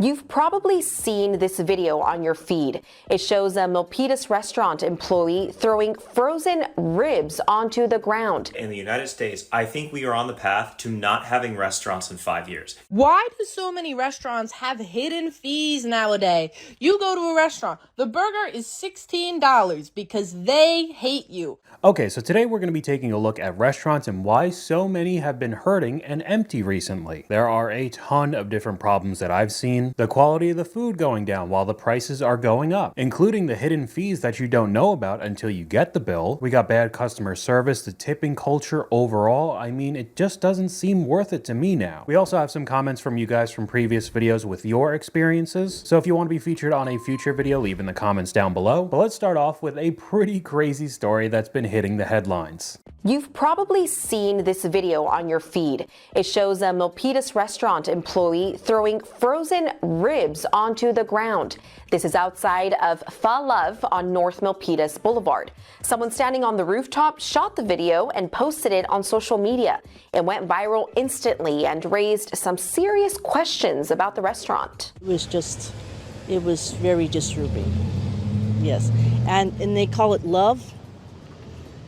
You've probably seen this video on your feed. It shows a Milpitas restaurant employee throwing frozen ribs onto the ground. In the United States, I think we are on the path to not having restaurants in 5 years. Why do so many restaurants have hidden fees nowadays? You go to a restaurant, the burger is $16 because they hate you. Okay, so today we're going to be taking a look at restaurants and why so many have been hurting and empty recently. There are a ton of different problems that I've seen. The quality of the food going down while the prices are going up, including the hidden fees that you don't know about until you get the bill. We got bad customer service, the tipping culture overall. I mean, it just doesn't seem worth it to me now. We also have some comments from you guys from previous videos with your experiences. So if you want to be featured on a future video, leave in the comments down below. But let's start off with a pretty crazy story that's been hitting the headlines. You've probably seen this video on your feed. It shows a Milpitas restaurant employee throwing frozen ribs onto the ground. This is outside of Fa Love on North Milpitas Boulevard. Someone standing on the rooftop shot the video and posted it on social media. It went viral instantly and raised some serious questions about the restaurant. It was very disturbing. Yes. And they call it love.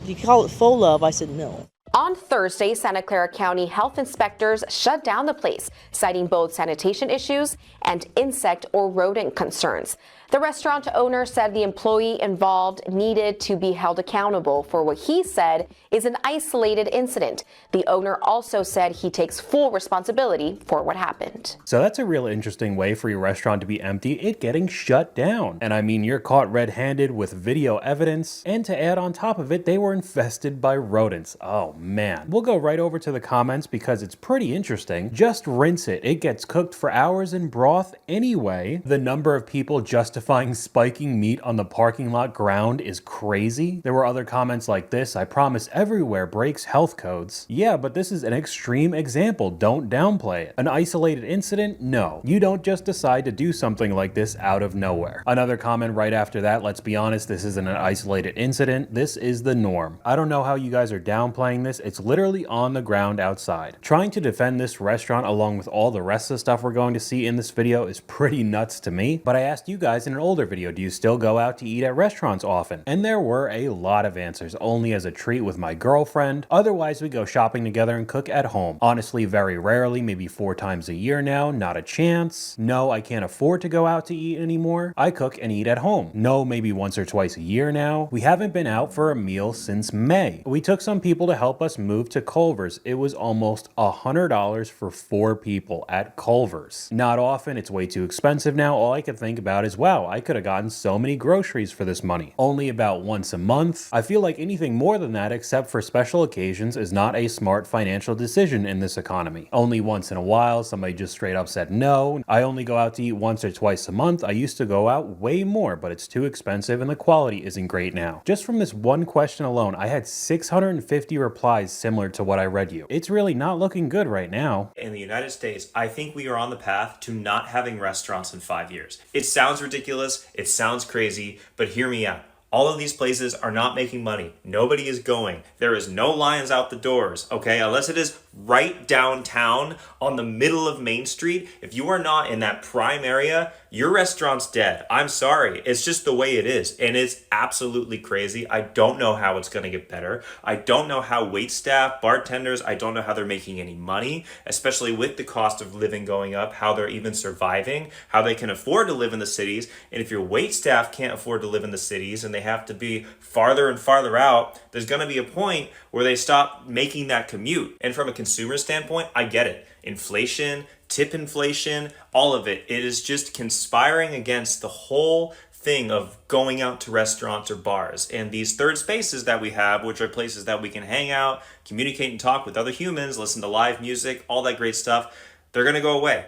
You call it faux love? I said no. On Thursday, Santa Clara County health inspectors shut down the place, citing both sanitation issues and insect or rodent concerns. The restaurant owner said the employee involved needed to be held accountable for what he said is an isolated incident. The owner also said he takes full responsibility for what happened. So that's a real interesting way for your restaurant to be empty, it getting shut down. And I mean, you're caught red-handed with video evidence, and to add on top of it, they were infested by rodents. Oh man. We'll go right over to the comments because it's pretty interesting. Just rinse it. It gets cooked for hours in broth anyway. The number of people justifying spiking meat on the parking lot ground is crazy. There were other comments like this: I promise everywhere breaks health codes. Yeah, but this is an extreme example. Don't downplay it. An isolated incident? No. You don't just decide to do something like this out of nowhere. Another comment right after that: let's be honest, this isn't an isolated incident. This is the norm. I don't know how you guys are downplaying this. It's literally on the ground outside. Trying to defend this restaurant along with all the rest of the stuff we're going to see in this video is pretty nuts to me. But I asked you guys in an older video, do you still go out to eat at restaurants often? And there were a lot of answers. Only as a treat with my girlfriend. Otherwise, we go shopping together and cook at home. Honestly, very rarely, maybe 4 times a year now. Not a chance. No, I can't afford to go out to eat anymore. I cook and eat at home. No, maybe once or twice a year now. We haven't been out for a meal since May. We took some people to help us move to Culver's. It was almost $100 for 4 people at Culver's. Not often. It's way too expensive now. All I could think about is, wow, I could have gotten so many groceries for this money. Only about once a month. I feel like anything more than that, except for special occasions, is not a smart financial decision in this economy. Only once in a while, somebody just straight up said no. I only go out to eat once or twice a month. I used to go out way more, but it's too expensive and the quality isn't great now. Just from this one question alone, I had 650 replies similar to what I read you. It's really not looking good right now. In the United States, I think we are on the path to not having restaurants in 5 years. It sounds ridiculous, it sounds crazy, but hear me out. All of these places are not making money. Nobody is going. There is no lines out the doors, okay? Unless it is right downtown on the middle of Main Street. If you are not in that prime area, your restaurant's dead. I'm sorry. It's just the way it is. And it's absolutely crazy. I don't know how it's going to get better. I don't know how wait staff, bartenders, I don't know how they're making any money, especially with the cost of living going up, how they're even surviving, how they can afford to live in the cities. And if your wait staff can't afford to live in the cities and they have to be farther and farther out, there's going to be a point where they stop making that commute. And from a consumer standpoint, I get it. Inflation, tip inflation, all of it. It is just conspiring against the whole thing of going out to restaurants or bars. And these third spaces that we have, which are places that we can hang out, communicate and talk with other humans, listen to live music, all that great stuff, they're going to go away.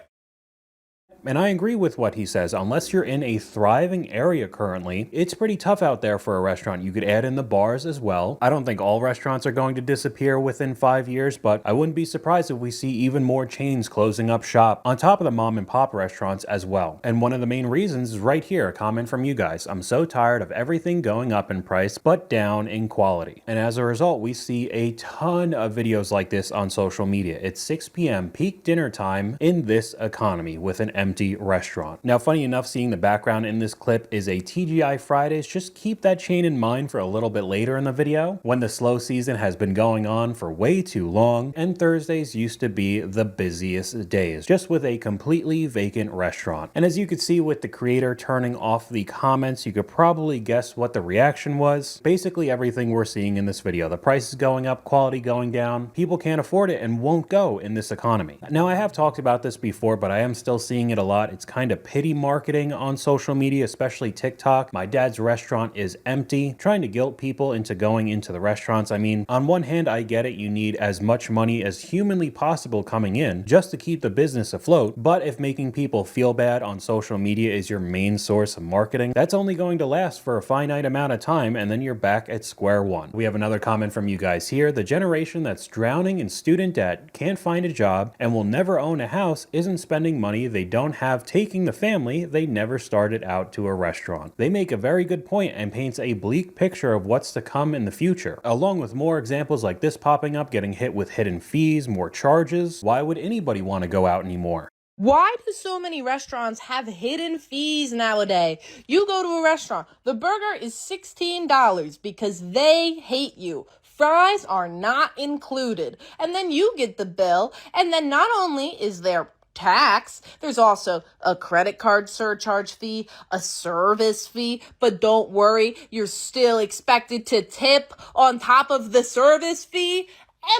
And I agree with what he says. Unless you're in a thriving area currently, it's pretty tough out there for a restaurant. You could add in the bars as well. I don't think all restaurants are going to disappear within 5 years, but I wouldn't be surprised if we see even more chains closing up shop on top of the mom and pop restaurants as well. And one of the main reasons is right here, a comment from you guys. I'm so tired of everything going up in price, but down in quality. And as a result, we see a ton of videos like this on social media. It's 6 p.m. peak dinner time in this economy with an empty empty restaurant. Now, funny enough, seeing the background in this clip is a TGI Fridays. Just keep that chain in mind for a little bit later in the video, when the slow season has been going on for way too long, and Thursdays used to be the busiest days, just with a completely vacant restaurant. And as you could see with the creator turning off the comments, you could probably guess what the reaction was. Basically everything we're seeing in this video. The price is going up, quality going down. People can't afford it and won't go in this economy. Now, I have talked about this before, but I am still seeing it a lot. It's kind of pity marketing on social media, especially TikTok. My dad's restaurant is empty, trying to guilt people into going into the restaurants. I mean, on one hand, I get it. You need as much money as humanly possible coming in just to keep the business afloat. But if making people feel bad on social media is your main source of marketing, that's only going to last for a finite amount of time, and then you're back at square one. We have another comment from you guys here. The generation that's drowning in student debt, can't find a job, and will never own a house isn't spending money they don't have taking the family they never started out to a restaurant. They make a very good point and paints a bleak picture of what's to come in the future, along with more examples like this popping up, getting hit with hidden fees, more charges. Why would anybody want to go out anymore? Why do so many restaurants have hidden fees nowadays? You go to a restaurant, the burger is $16 because they hate you. Fries are not included. And then you get the bill, and then not only is there tax, there's also a credit card surcharge fee, a service fee, but don't worry, you're still expected to tip on top of the service fee.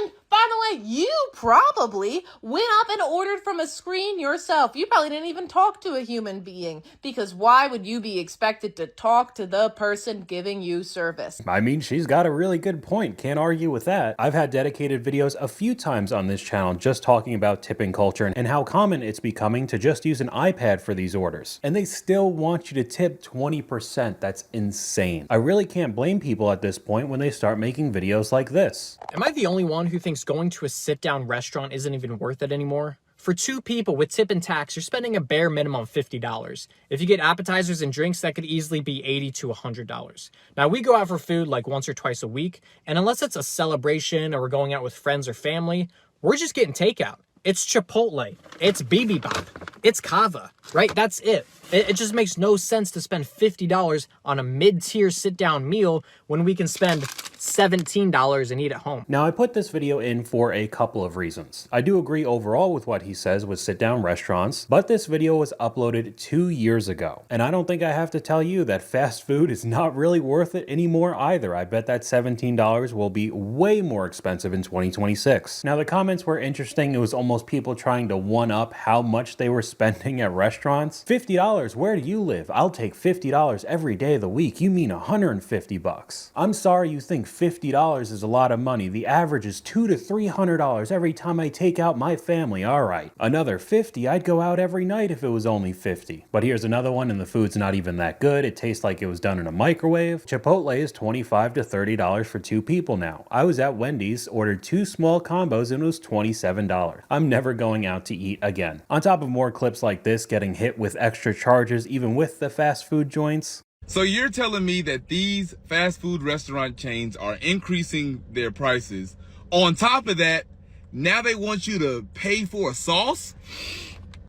And by the way, you probably went up and ordered from a screen yourself. You probably didn't even talk to a human being, because why would you be expected to talk to the person giving you service? I mean, she's got a really good point. Can't argue with that. I've had dedicated videos a few times on this channel just talking about tipping culture and how common it's becoming to just use an iPad for these orders. And they still want you to tip 20%. That's insane. I really can't blame people at this point when they start making videos like this. Am I the only one who thinks going to a sit-down restaurant isn't even worth it anymore? For two people with tip and tax, you're spending a bare minimum of $50. If you get appetizers and drinks, that could easily be $80 to $100. Now, we go out for food like once or twice a week, and unless it's a celebration or we're going out with friends or family, we're just getting takeout. It's Chipotle, it's bibimbap, it's kava, right? That's it. It just makes no sense to spend $50 on a mid-tier sit-down meal when we can spend $17 and eat at home. Now, I put this video in for a couple of reasons. I do agree overall with what he says with sit-down restaurants, but this video was uploaded 2 years ago. And I don't think I have to tell you that fast food is not really worth it anymore either. I bet that $17 will be way more expensive in 2026. Now, the comments were interesting. It was almost people trying to one-up how much they were spending at restaurants. $50, where do you live? I'll take $50 every day of the week. You mean $150. I'm sorry you think $50 is a lot of money. The average is $200 to $300 every time I take out my family. All right. Another $50, I'd go out every night if it was only $50. But here's another one, and the food's not even that good. It tastes like it was done in a microwave. Chipotle is $25 to $30 for two people now. I was at Wendy's, ordered 2 small combos, and it was $27. I'm never going out to eat again. On top of more clips like this getting hit with extra charges even with the fast food joints. So you're telling me that these fast food restaurant chains are increasing their prices. On top of that, now they want you to pay for a sauce?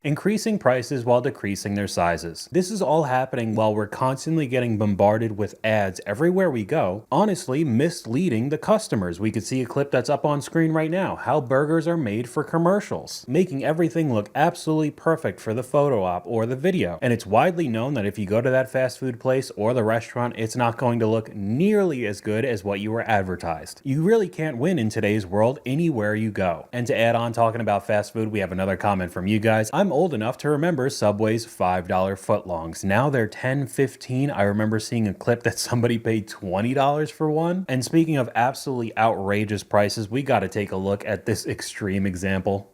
Increasing prices while decreasing their sizes. This is all happening while we're constantly getting bombarded with ads everywhere we go, honestly misleading the customers. We could see a clip that's up on screen right now, how burgers are made for commercials, making everything look absolutely perfect for the photo op or the video. And it's widely known that if you go to that fast food place or the restaurant, it's not going to look nearly as good as what you were advertised. You really can't win in today's world anywhere you go. And to add on, talking about fast food, we have another comment from you guys. I'm old enough to remember Subway's $5 footlongs. Now they're $10, $15. I remember seeing a clip that somebody paid $20 for one. And speaking of absolutely outrageous prices, we got to take a look at this extreme example.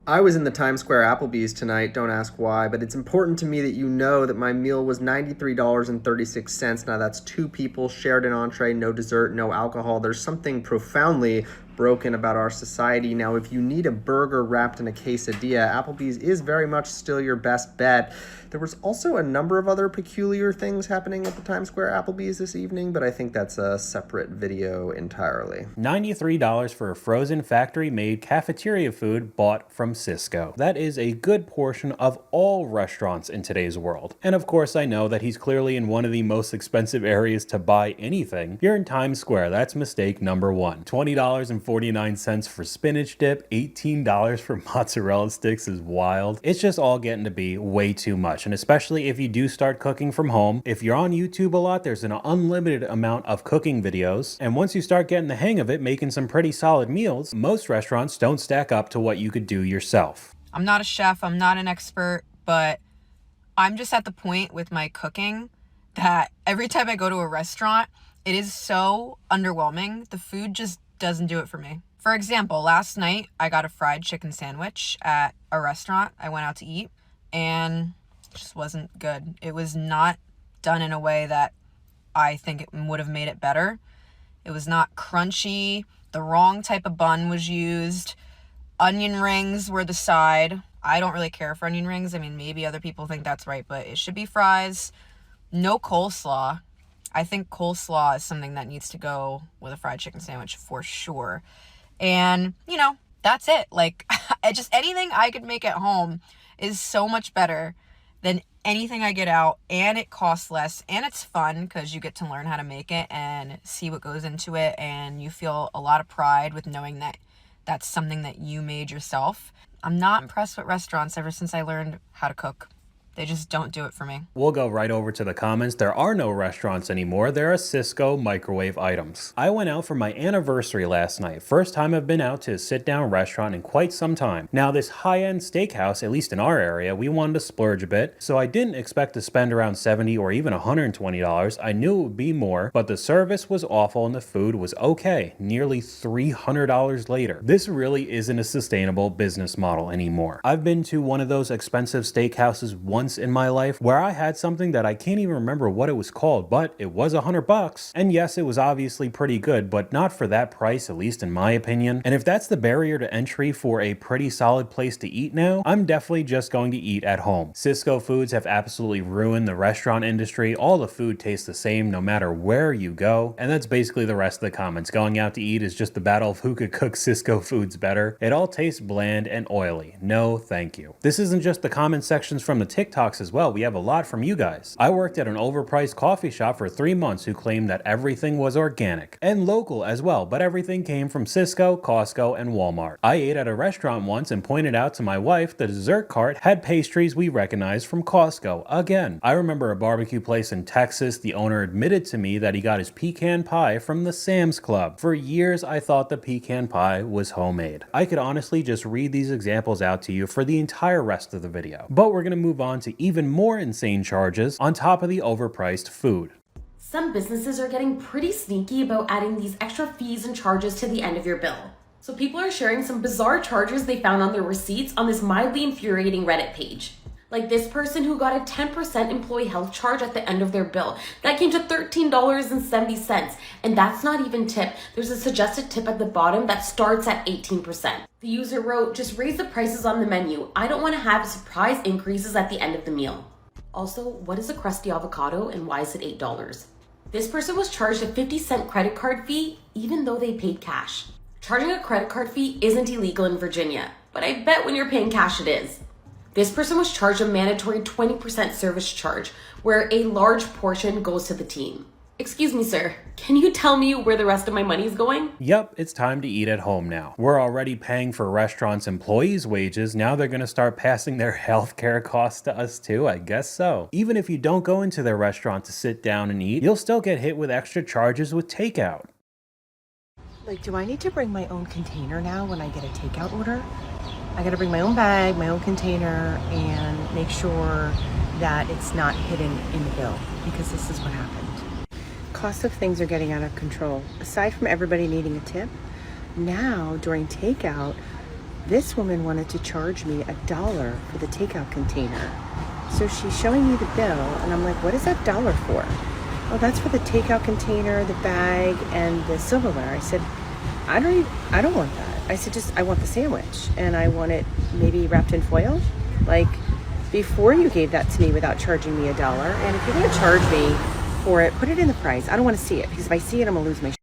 I was in the Times Square Applebee's tonight, don't ask why, but it's important to me that you know that my meal was $93.36. Now that's 2 people, shared an entree, no dessert, no alcohol. There's something profoundly broken about our society. Now, if you need a burger wrapped in a quesadilla, Applebee's is very much still your best bet. There was also a number of other peculiar things happening at the Times Square Applebee's this evening, but I think that's a separate video entirely. $93 for a frozen factory-made cafeteria food bought from Sysco. That is a good portion of all restaurants in today's world. And of course, I know that he's clearly in one of the most expensive areas to buy anything. You're in Times Square. That's mistake number one. $20.49 for spinach dip, $18 for mozzarella sticks is wild. It's just all getting to be way too much. And especially if you do start cooking from home. If you're on YouTube a lot, there's an unlimited amount of cooking videos. And once you start getting the hang of it, making some pretty solid meals, most restaurants don't stack up to what you could do yourself. I'm not a chef, I'm not an expert, but I'm just at the point with my cooking that every time I go to a restaurant, it is so underwhelming. The food just doesn't do it for me. For example, last night I got a fried chicken sandwich at a restaurant I went out to eat, and it just wasn't good. It was not done in a way that I think it would have made it better. It was not crunchy. The wrong type of bun was used. Onion rings were the side. I don't really care for onion rings. I mean, maybe other people think that's right, but it should be fries. No coleslaw. I think coleslaw is something that needs to go with a fried chicken sandwich for sure. And, you know, that's it. Like, just anything I could make at home is so much better than anything I get out, and it costs less, and it's fun because you get to learn how to make it and see what goes into it, and you feel a lot of pride with knowing that that's something that you made yourself. I'm not impressed with restaurants ever since I learned how to cook. They just don't do it for me. We'll go right over to the comments. There are no restaurants anymore. There are Sysco microwave items. I went out for my anniversary last night. First time I've been out to a sit-down restaurant in quite some time. Now, this high-end steakhouse, at least in our area, we wanted to splurge a bit, so I didn't expect to spend around $70 or even $120. I knew it would be more, but the service was awful and the food was okay. Nearly $300 later. This really isn't a sustainable business model anymore. I've been to one of those expensive steakhouses once in my life where I had something that I can't even remember what it was called, but it was $100. And yes, it was obviously pretty good, but not for that price, at least in my opinion. And if that's the barrier to entry for a pretty solid place to eat now, I'm definitely just going to eat at home. Sysco foods have absolutely ruined the restaurant industry. All the food tastes the same no matter where you go. And that's basically the rest of the comments. Going out to eat is just the battle of who could cook Sysco foods better. It all tastes bland and oily. No, thank you. This isn't just the comment sections from the TikToks as well. We have a lot from you guys. I worked at an overpriced coffee shop for 3 months who claimed that everything was organic and local as well, but everything came from Sysco, Costco, and Walmart. I ate at a restaurant once and pointed out to my wife the dessert cart had pastries we recognized from Costco. Again, I remember a barbecue place in Texas. The owner admitted to me that he got his pecan pie from the Sam's Club. For years, I thought the pecan pie was homemade. I could honestly just read these examples out to you for the entire rest of the video, but we're gonna move on to even more insane charges on top of the overpriced food. Some businesses are getting pretty sneaky about adding these extra fees and charges to the end of your bill. So people are sharing some bizarre charges they found on their receipts on this mildly infuriating Reddit page. Like this person who got a 10% employee health charge at the end of their bill. That came to $13.70. And that's not even tip. There's a suggested tip at the bottom that starts at 18%. The user wrote, just raise the prices on the menu. I don't want to have surprise increases at the end of the meal. Also, what is a crusty avocado and why is it $8? This person was charged a 50-cent credit card fee even though they paid cash. Charging a credit card fee isn't illegal in Virginia, but I bet when you're paying cash it is. This person was charged a mandatory 20% service charge, where a large portion goes to the team. Excuse me, sir, can you tell me where the rest of my money is going? Yep, it's time to eat at home now. We're already paying for restaurants' employees' wages. Now they're gonna start passing their healthcare costs to us too, I guess so. Even if you don't go into their restaurant to sit down and eat, you'll still get hit with extra charges with takeout. Like, do I need to bring my own container now when I get a takeout order? I gotta bring my own bag, my own container, and make sure that it's not hidden in the bill, because this is what happened. Cost of things are getting out of control. Aside from everybody needing a tip, now during takeout, this woman wanted to charge me $1 for the takeout container. So she's showing me the bill, and I'm like, what is that $1 for? Oh, that's for the takeout container, the bag, and the silverware. I said, I don't want that. I said, I want the sandwich, and I want it maybe wrapped in foil. Like, before you gave that to me without charging me $1, and if you're going to charge me for it, put it in the price. I don't want to see it, because if I see it, I'm going to lose my shit.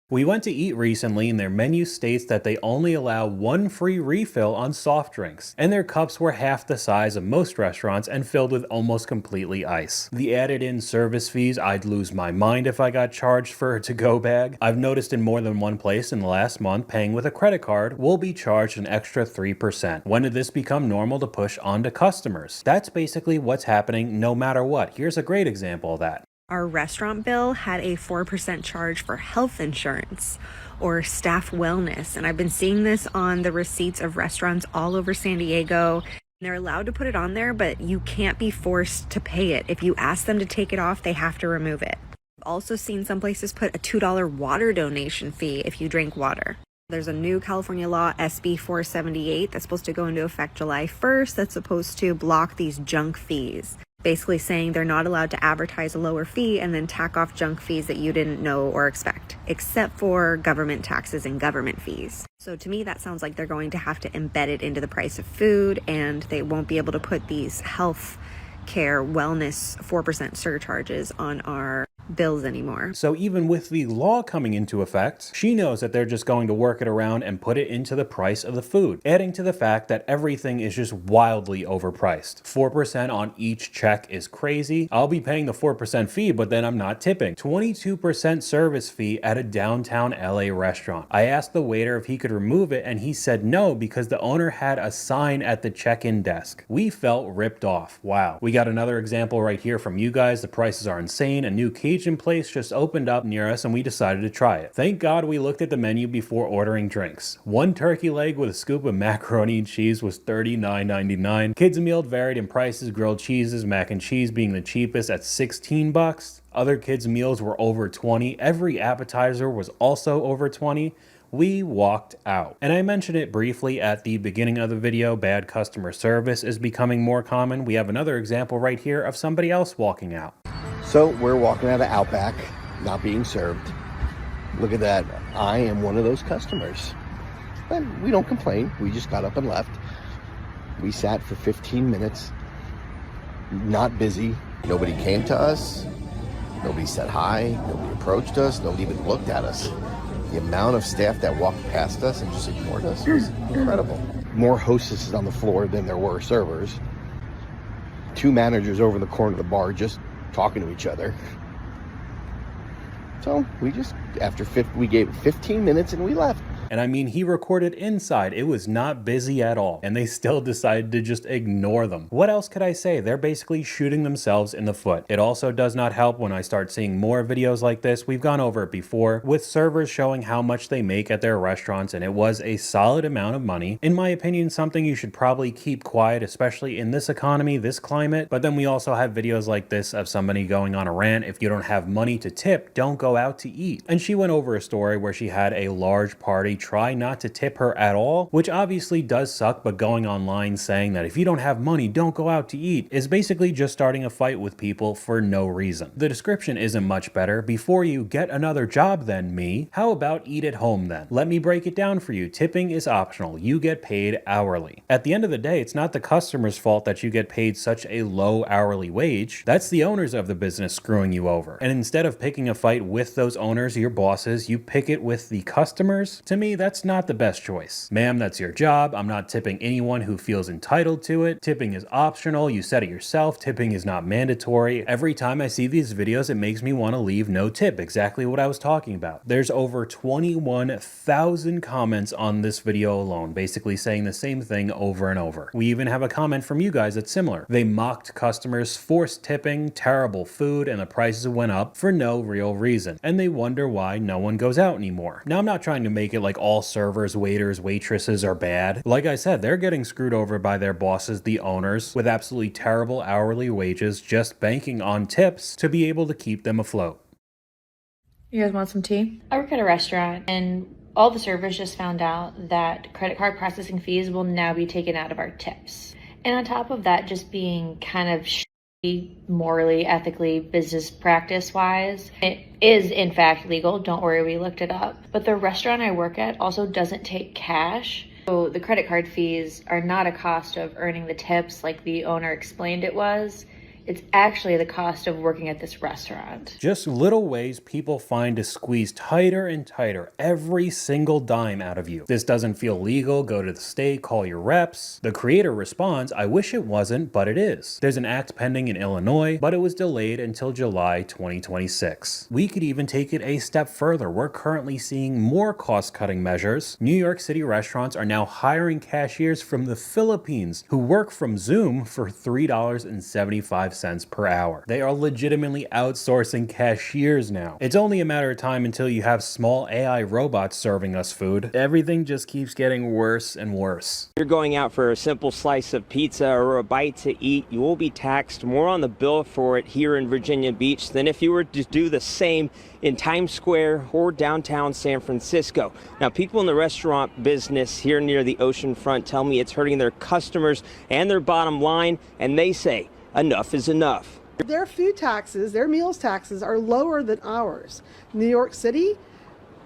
We went to eat recently and their menu states that they only allow 1 free refill on soft drinks, and their cups were half the size of most restaurants and filled with almost completely ice. The added in service fees, I'd lose my mind if I got charged for a to-go bag. I've noticed in more than one place in the last month paying with a credit card will be charged an extra 3%. When did this become normal to push onto customers? That's basically what's happening no matter what. Here's a great example of that. Our restaurant bill had a 4% charge for health insurance or staff wellness. And I've been seeing this on the receipts of restaurants all over San Diego. They're allowed to put it on there, but you can't be forced to pay it. If you ask them to take it off, they have to remove it. I've also seen some places put a $2 water donation fee if you drink water. There's a new California law, SB 478, that's supposed to go into effect July 1st. That's supposed to block these junk fees. Basically saying they're not allowed to advertise a lower fee and then tack off junk fees that you didn't know or expect, except for government taxes and government fees. So to me, that sounds like they're going to have to embed it into the price of food, and they won't be able to put these health care wellness 4% surcharges on our bills anymore. So even with the law coming into effect, she knows that they're just going to work it around and put it into the price of the food, adding to the fact that everything is just wildly overpriced. 4% on each check is crazy. I'll be paying the 4% fee, but then I'm not tipping. 22% service fee at a downtown LA restaurant. I asked the waiter if he could remove it, and he said no because the owner had a sign at the check-in desk. We felt ripped off. Wow. We got another example right here from you guys. The prices are insane. A new Cajun place just opened up near us and we decided to try it. Thank God we looked at the menu before ordering drinks. 1 turkey leg with a scoop of macaroni and cheese was $39.99. Kids meal varied in prices, grilled cheeses, mac and cheese being the cheapest at $16. Other kids meals were over $20. Every appetizer was also over $20. We walked out. And I mentioned it briefly at the beginning of the video, bad customer service is becoming more common. We have another example right here of somebody else walking out. So we're walking out of Outback, not being served. Look at that. I am one of those customers. And we don't complain. We just got up and left. We sat for 15 minutes, not busy. Nobody came to us. Nobody said hi. Nobody approached us. Nobody even looked at us. The amount of staff that walked past us and just ignored us was incredible. More hostesses on the floor than there were servers. 2 managers over in the corner of the bar just talking to each other. So we just, we gave it 15 minutes and we left. And I mean, he recorded inside. It was not busy at all. And they still decided to just ignore them. What else could I say? They're basically shooting themselves in the foot. It also does not help when I start seeing more videos like this. We've gone over it before with servers showing how much they make at their restaurants, and it was a solid amount of money. In my opinion, something you should probably keep quiet, especially in this economy, this climate. But then we also have videos like this of somebody going on a rant. If you don't have money to tip, don't go out to eat. And she went over a story where she had a large party, try not to tip her at all, which obviously does suck, but going online saying that if you don't have money, don't go out to eat is basically just starting a fight with people for no reason. The description isn't much better. Before you get another job then, me, how about eat at home then? Let me break it down for you. Tipping is optional. You get paid hourly. At the end of the day, it's not the customer's fault that you get paid such a low hourly wage. That's the owners of the business screwing you over. And instead of picking a fight with those owners, your bosses, you pick it with the customers. To me, that's not the best choice. Ma'am, that's your job. I'm not tipping anyone who feels entitled to it. Tipping is optional. You said it yourself. Tipping is not mandatory. Every time I see these videos, it makes me want to leave no tip. Exactly what I was talking about. There's over 21,000 comments on this video alone, basically saying the same thing over and over. We even have a comment from you guys that's similar. They mocked customers, forced tipping, terrible food, and the prices went up for no real reason. And they wonder why no one goes out anymore. Now, I'm not trying to make it like all servers, waiters, waitresses are bad. Like I said, they're getting screwed over by their bosses, the owners, with absolutely terrible hourly wages, just banking on tips to be able to keep them afloat. You guys want some tea? I work at a restaurant, and all the servers just found out that credit card processing fees will now be taken out of our tips. And on top of that just being kind of Morally, ethically, business practice wise, it is in fact legal. Don't worry, we looked it up. But the restaurant I work at also doesn't take cash. So the credit card fees are not a cost of earning the tips like the owner explained it was. It's actually the cost of working at this restaurant. Just little ways people find to squeeze tighter and tighter every single dime out of you. This doesn't feel legal, go to the state, call your reps. The creator responds, I wish it wasn't, but it is. There's an act pending in Illinois, but it was delayed until July 2026. We could even take it a step further. We're currently seeing more cost-cutting measures. New York City restaurants are now hiring cashiers from the Philippines who work from Zoom for $3.75 per hour. They are legitimately outsourcing cashiers now. It's only a matter of time until you have small AI robots serving us food. Everything just keeps getting worse and worse. If you're going out for a simple slice of pizza or a bite to eat, you will be taxed more on the bill for it here in Virginia Beach than if you were to do the same in Times Square or downtown San Francisco. Now, people in the restaurant business here near the ocean front tell me it's hurting their customers and their bottom line, and they say, enough is enough. Their food taxes, their meals taxes are lower than ours. New York City,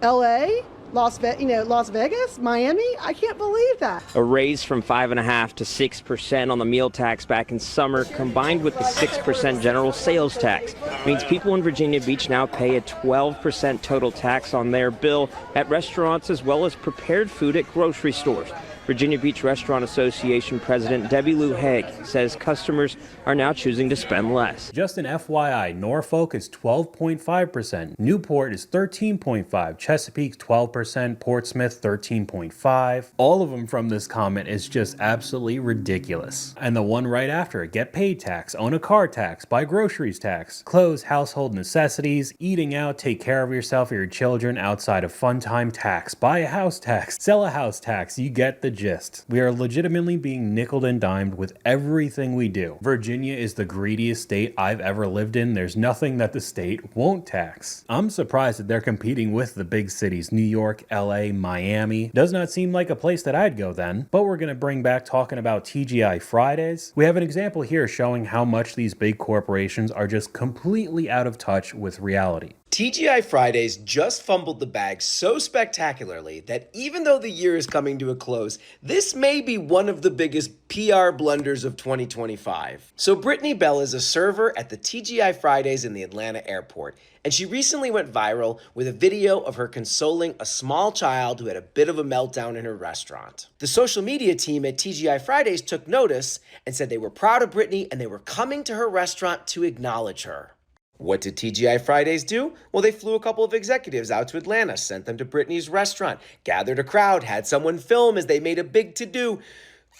LA, Las Vegas, Miami, I can't believe that. A raise from 5.5% to 6% on the meal tax back in summer, combined with the 6% general sales tax, means people in Virginia Beach now pay a 12% total tax on their bill at restaurants as well as prepared food at grocery stores. Virginia Beach Restaurant Association President Debbie Lou Haig says customers are now choosing to spend less. Just an FYI, Norfolk is 12.5%, Newport is 13.5%, Chesapeake 12%, Portsmouth 13.5%. All of them from this comment is just absolutely ridiculous. And the one right after it, get paid tax, own a car tax, buy groceries tax, clothes, household necessities, eating out, take care of yourself or your children outside of fun time tax, buy a house tax, sell a house tax. You get the gist. We are legitimately being nickeled and dimed with everything we do. Virginia is the greediest state I've ever lived in. There's nothing that the state won't tax. I'm surprised that they're competing with the big cities, New York, LA, Miami. Does not seem like a place that I'd go then, but we're gonna bring back talking about TGI Fridays. We have an example here showing how much these big corporations are just completely out of touch with reality. TGI Fridays just fumbled the bag so spectacularly that even though the year is coming to a close, this may be one of the biggest PR blunders of 2025. So Brittany Bell is a server at the TGI Fridays in the Atlanta airport, and she recently went viral with a video of her consoling a small child who had a bit of a meltdown in her restaurant. The social media team at TGI Fridays took notice and said they were proud of Brittany and they were coming to her restaurant to acknowledge her. What did TGI Fridays do? Well, they flew a couple of executives out to Atlanta, sent them to Brittany's restaurant, gathered a crowd, had someone film as they made a big to-do,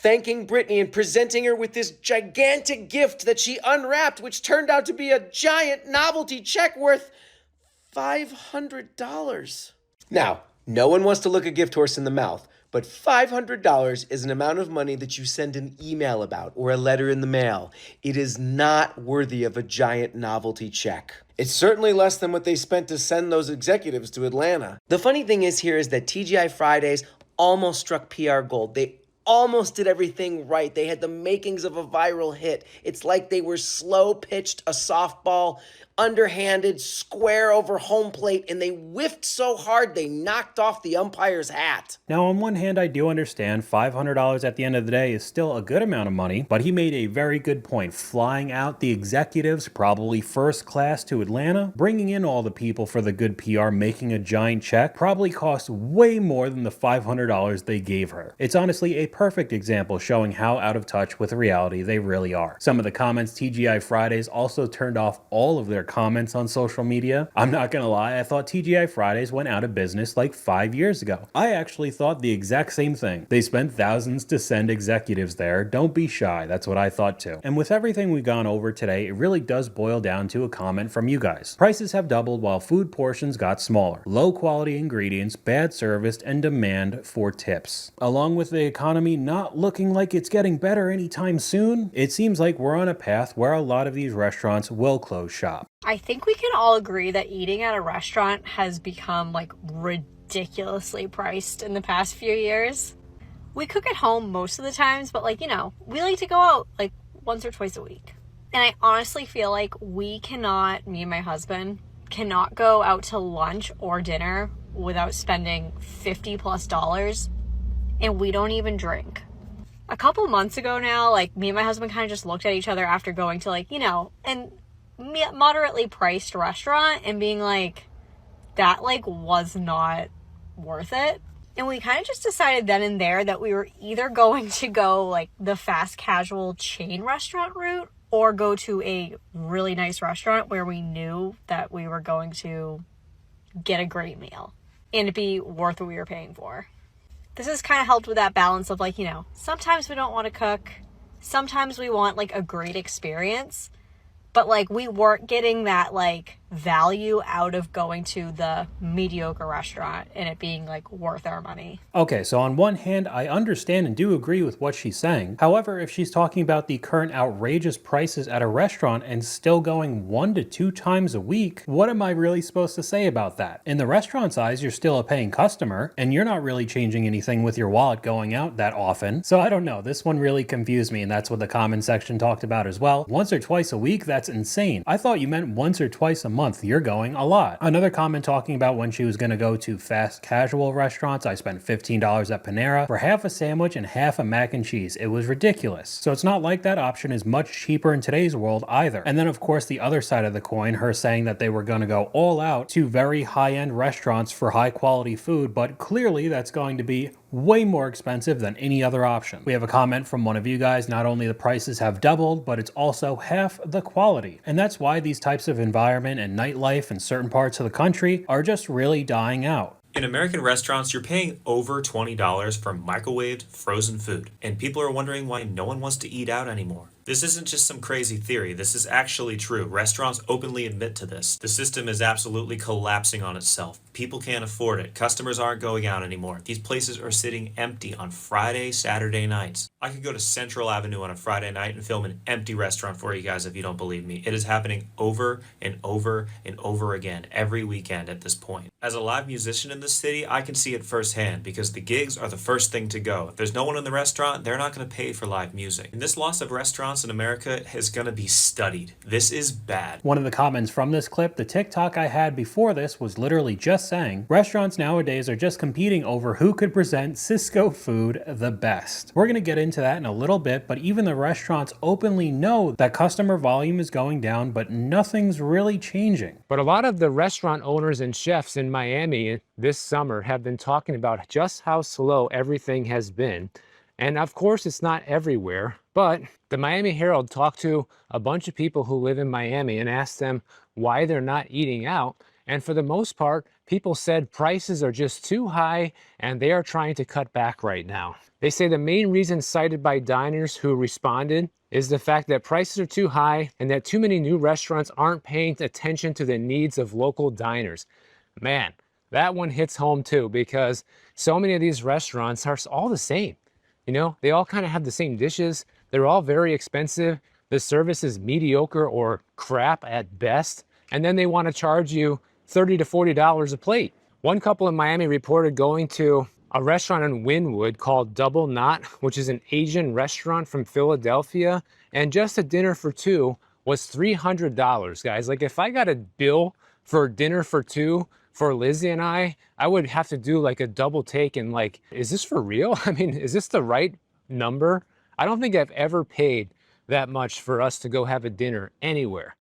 thanking Brittany and presenting her with this gigantic gift that she unwrapped, which turned out to be a giant novelty check worth $500. Now, no one wants to look a gift horse in the mouth, but $500 is an amount of money that you send an email about or a letter in the mail. It is not worthy of a giant novelty check. It's certainly less than what they spent to send those executives to Atlanta. The funny thing is that TGI Fridays almost struck PR gold. They almost did everything right. They had the makings of a viral hit. It's like they were slow pitched a softball, underhanded, square over home plate, and they whiffed so hard they knocked off the umpire's hat. Now, on one hand, I do understand $500 at the end of the day is still a good amount of money, but he made a very good point. Flying out the executives, probably first class to Atlanta, bringing in all the people for the good PR, making a giant check, probably cost way more than the $500 they gave her. It's honestly a perfect example showing how out of touch with reality they really are. Some of the comments TGI Fridays also turned off all of their comments on social media. I'm not gonna lie, I thought TGI Fridays went out of business like 5 years ago. I actually thought the exact same thing. They spent thousands to send executives there. Don't be shy, that's what I thought too. And with everything we've gone over today, it really does boil down to a comment from you guys. Prices have doubled while food portions got smaller. Low quality ingredients, bad service, and demand for tips. Along with the economy not looking like it's getting better anytime soon, it seems like we're on a path where a lot of these restaurants will close shop. I think we can all agree that eating at a restaurant has become like ridiculously priced in the past few years. We cook at home most of the times, but we like to go out like once or twice a week. And I honestly feel like we cannot, me and my husband, cannot go out to lunch or dinner without spending $50+ and we don't even drink. A couple months ago now, like me and my husband kind of just looked at each other after going to like, an moderately priced restaurant and being like, that like was not worth it. And we kind of just decided then and there that we were either going to go like the fast casual chain restaurant route or go to a really nice restaurant where we knew that we were going to get a great meal and it be worth what we were paying for. This has kind of helped with that balance of like, sometimes we don't want to cook. Sometimes we want like a great experience. But like we weren't getting that like value out of going to the mediocre restaurant and it being like worth our money. Okay, so on one hand, I understand and do agree with what she's saying. However, if she's talking about the current outrageous prices at a restaurant and still going 1 to 2 times a week, what am I really supposed to say about that? In the restaurant's eyes, you're still a paying customer and you're not really changing anything with your wallet going out that often. So I don't know, this one really confused me and that's what the comment section talked about as well. Once or twice a week, that's insane. I thought you meant once or twice a month. You're going a lot. Another comment talking about when she was going to go to fast casual restaurants. I spent $15 at Panera for half a sandwich and half a mac and cheese. It was ridiculous. So it's not like that option is much cheaper in today's world either. And then of course the other side of the coin, her saying that they were going to go all out to very high-end restaurants for high quality food, but clearly that's going to be way more expensive than any other option. We have a comment from one of you guys, not only the prices have doubled, but it's also half the quality. And that's why these types of environment and nightlife in certain parts of the country are just really dying out. In American restaurants, you're paying over $20 for microwaved frozen food, and people are wondering why no one wants to eat out anymore. This isn't just some crazy theory, this is actually true. Restaurants openly admit to this. The system is absolutely collapsing on itself. People can't afford it. Customers aren't going out anymore. These places are sitting empty on Friday, Saturday nights. I could go to Central Avenue on a Friday night and film an empty restaurant for you guys if you don't believe me. It is happening over and over and over again every weekend at this point. As a live musician in this city, I can see it firsthand because the gigs are the first thing to go. If there's no one in the restaurant, they're not going to pay for live music. And this loss of restaurants in America is going to be studied. This is bad. One of the comments from this clip, the TikTok I had before this, was literally just saying, restaurants nowadays are just competing over who could present Sysco food the best. We're going to get into that in a little bit, but even the restaurants openly know that customer volume is going down, but nothing's really changing. But a lot of the restaurant owners and chefs in Miami this summer have been talking about just how slow everything has been. And of course, it's not everywhere, but the Miami Herald talked to a bunch of people who live in Miami and asked them why they're not eating out. And for the most part, people said prices are just too high and they are trying to cut back right now. They say the main reason cited by diners who responded is the fact that prices are too high and that too many new restaurants aren't paying attention to the needs of local diners. Man, that one hits home too, because so many of these restaurants are all the same. They all kind of have the same dishes. They're all very expensive. The service is mediocre or crap at best. And then they want to charge you $30 to $40 a plate. One couple in Miami reported going to a restaurant in Wynwood called Double Knot, which is an Asian restaurant from Philadelphia. And just a dinner for two was $300, guys. Like if I got a bill for dinner for two for Lizzie and I would have to do like a double take and like, is this for real? I mean, is this the right number? I don't think I've ever paid that much for us to go have a dinner anywhere.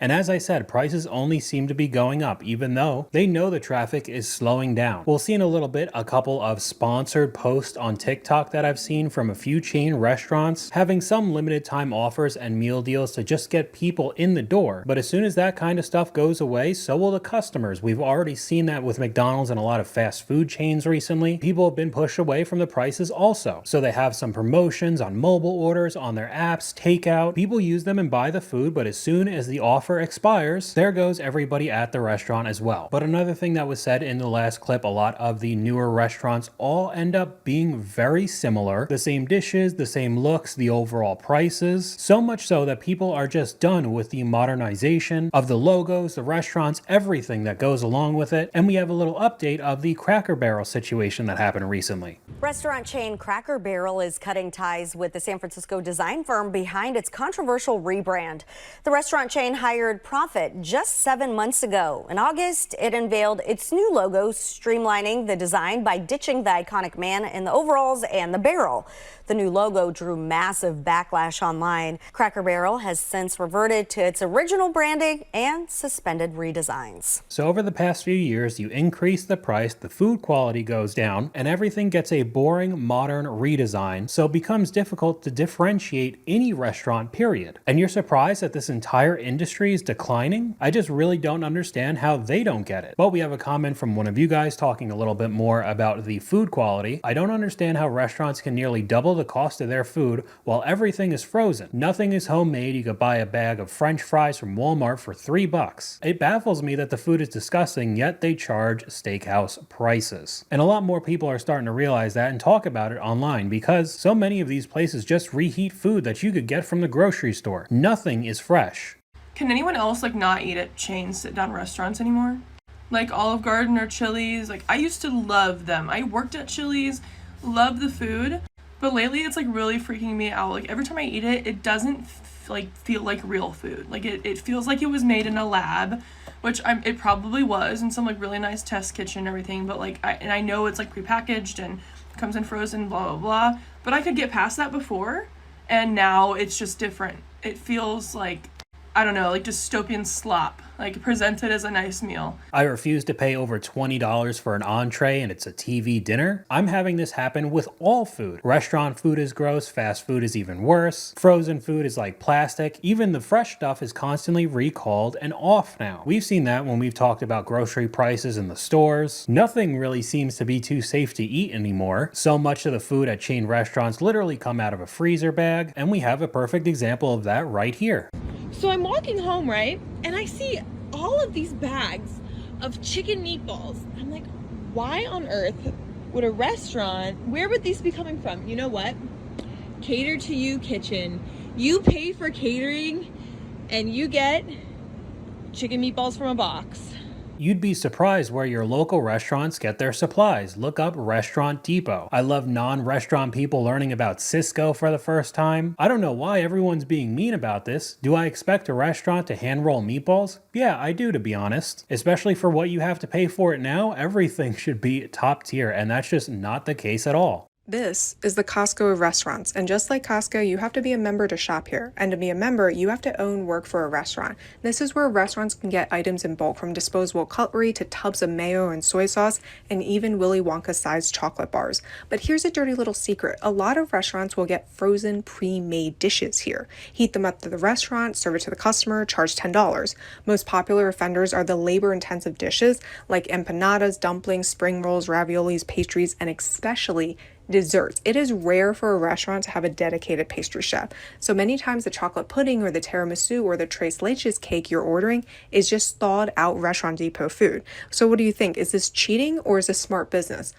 And as I said, prices only seem to be going up, even though they know the traffic is slowing down. We'll see in a little bit a couple of sponsored posts on TikTok that I've seen from a few chain restaurants having some limited time offers and meal deals to just get people in the door. But as soon as that kind of stuff goes away, so will the customers. We've already seen that with McDonald's and a lot of fast food chains recently. People have been pushed away from the prices also. So they have some promotions on mobile orders, on their apps, takeout. People use them and buy the food, but as soon as the offer offer expires, there goes everybody at the restaurant as well. But another thing that was said in the last clip, a lot of the newer restaurants all end up being very similar. The same dishes, the same looks, the overall prices. So much so that people are just done with the modernization of the logos, the restaurants, everything that goes along with it. And we have a little update of the Cracker Barrel situation that happened recently. Restaurant chain Cracker Barrel is cutting ties with the San Francisco design firm behind its controversial rebrand. The restaurant chain hired Profit just 7 months ago. In August, it unveiled its new logo, streamlining the design by ditching the iconic man in the overalls and the barrel. The new logo drew massive backlash online. Cracker Barrel has since reverted to its original branding and suspended redesigns. So over the past few years, you increase the price, the food quality goes down, and everything gets a boring, modern redesign, so it becomes difficult to differentiate any restaurant, period. And you're surprised that this entire industry is declining? I just really don't understand how they don't get it. But we have a comment from one of you guys talking a little bit more about the food quality. I don't understand how restaurants can nearly double the cost of their food while everything is frozen. Nothing is homemade. You could buy a bag of French fries from Walmart for $3. It baffles me that the food is disgusting, yet they charge steakhouse prices. And a lot more people are starting to realize that and talk about it online because so many of these places just reheat food that you could get from the grocery store. Nothing is fresh. Can anyone else not eat at chain sit-down restaurants anymore? Like Olive Garden or Chili's. I used to love them. I worked at Chili's, loved the food. But lately it's really freaking me out. Every time I eat it, it doesn't feel like real food. It feels like it was made in a lab, which it probably was in some really nice test kitchen and everything. But I know it's prepackaged and comes in frozen, blah blah blah. But I could get past that before, and now it's just different. It feels I don't know, dystopian slop, presented as a nice meal. I refuse to pay over $20 for an entree and it's a TV dinner. I'm having this happen with all food. Restaurant food is gross, fast food is even worse. Frozen food is like plastic. Even the fresh stuff is constantly recalled and off now. We've seen that when we've talked about grocery prices in the stores. Nothing really seems to be too safe to eat anymore. So much of the food at chain restaurants literally come out of a freezer bag, and we have a perfect example of that right here. So I'm walking home, right? And I see all of these bags of chicken meatballs. I'm like, why on earth would a restaurant, where would these be coming from? You know what? Cater to you kitchen. You pay for catering and you get chicken meatballs from a box. You'd be surprised where your local restaurants get their supplies. Look up Restaurant Depot. I love non-restaurant people learning about Sysco for the first time. I don't know why everyone's being mean about this. Do I expect a restaurant to hand roll meatballs? Yeah, I do, to be honest. Especially for what you have to pay for it now, everything should be top tier, and that's just not the case at all. This is the Costco of restaurants, and just like Costco, you have to be a member to shop here, and to be a member, you have to work for a restaurant. This is where restaurants can get items in bulk, from disposable cutlery to tubs of mayo and soy sauce, and even Willy Wonka-sized chocolate bars. But here's a dirty little secret. A lot of restaurants will get frozen, pre-made dishes here. Heat them up to the restaurant, serve it to the customer, charge $10. Most popular offenders are the labor-intensive dishes, like empanadas, dumplings, spring rolls, raviolis, pastries, and especially desserts. It is rare for a restaurant to have a dedicated pastry chef. So many times the chocolate pudding or the tiramisu or the tres leches cake you're ordering is just thawed out Restaurant Depot food. So what do you think? Is this cheating or is this smart business?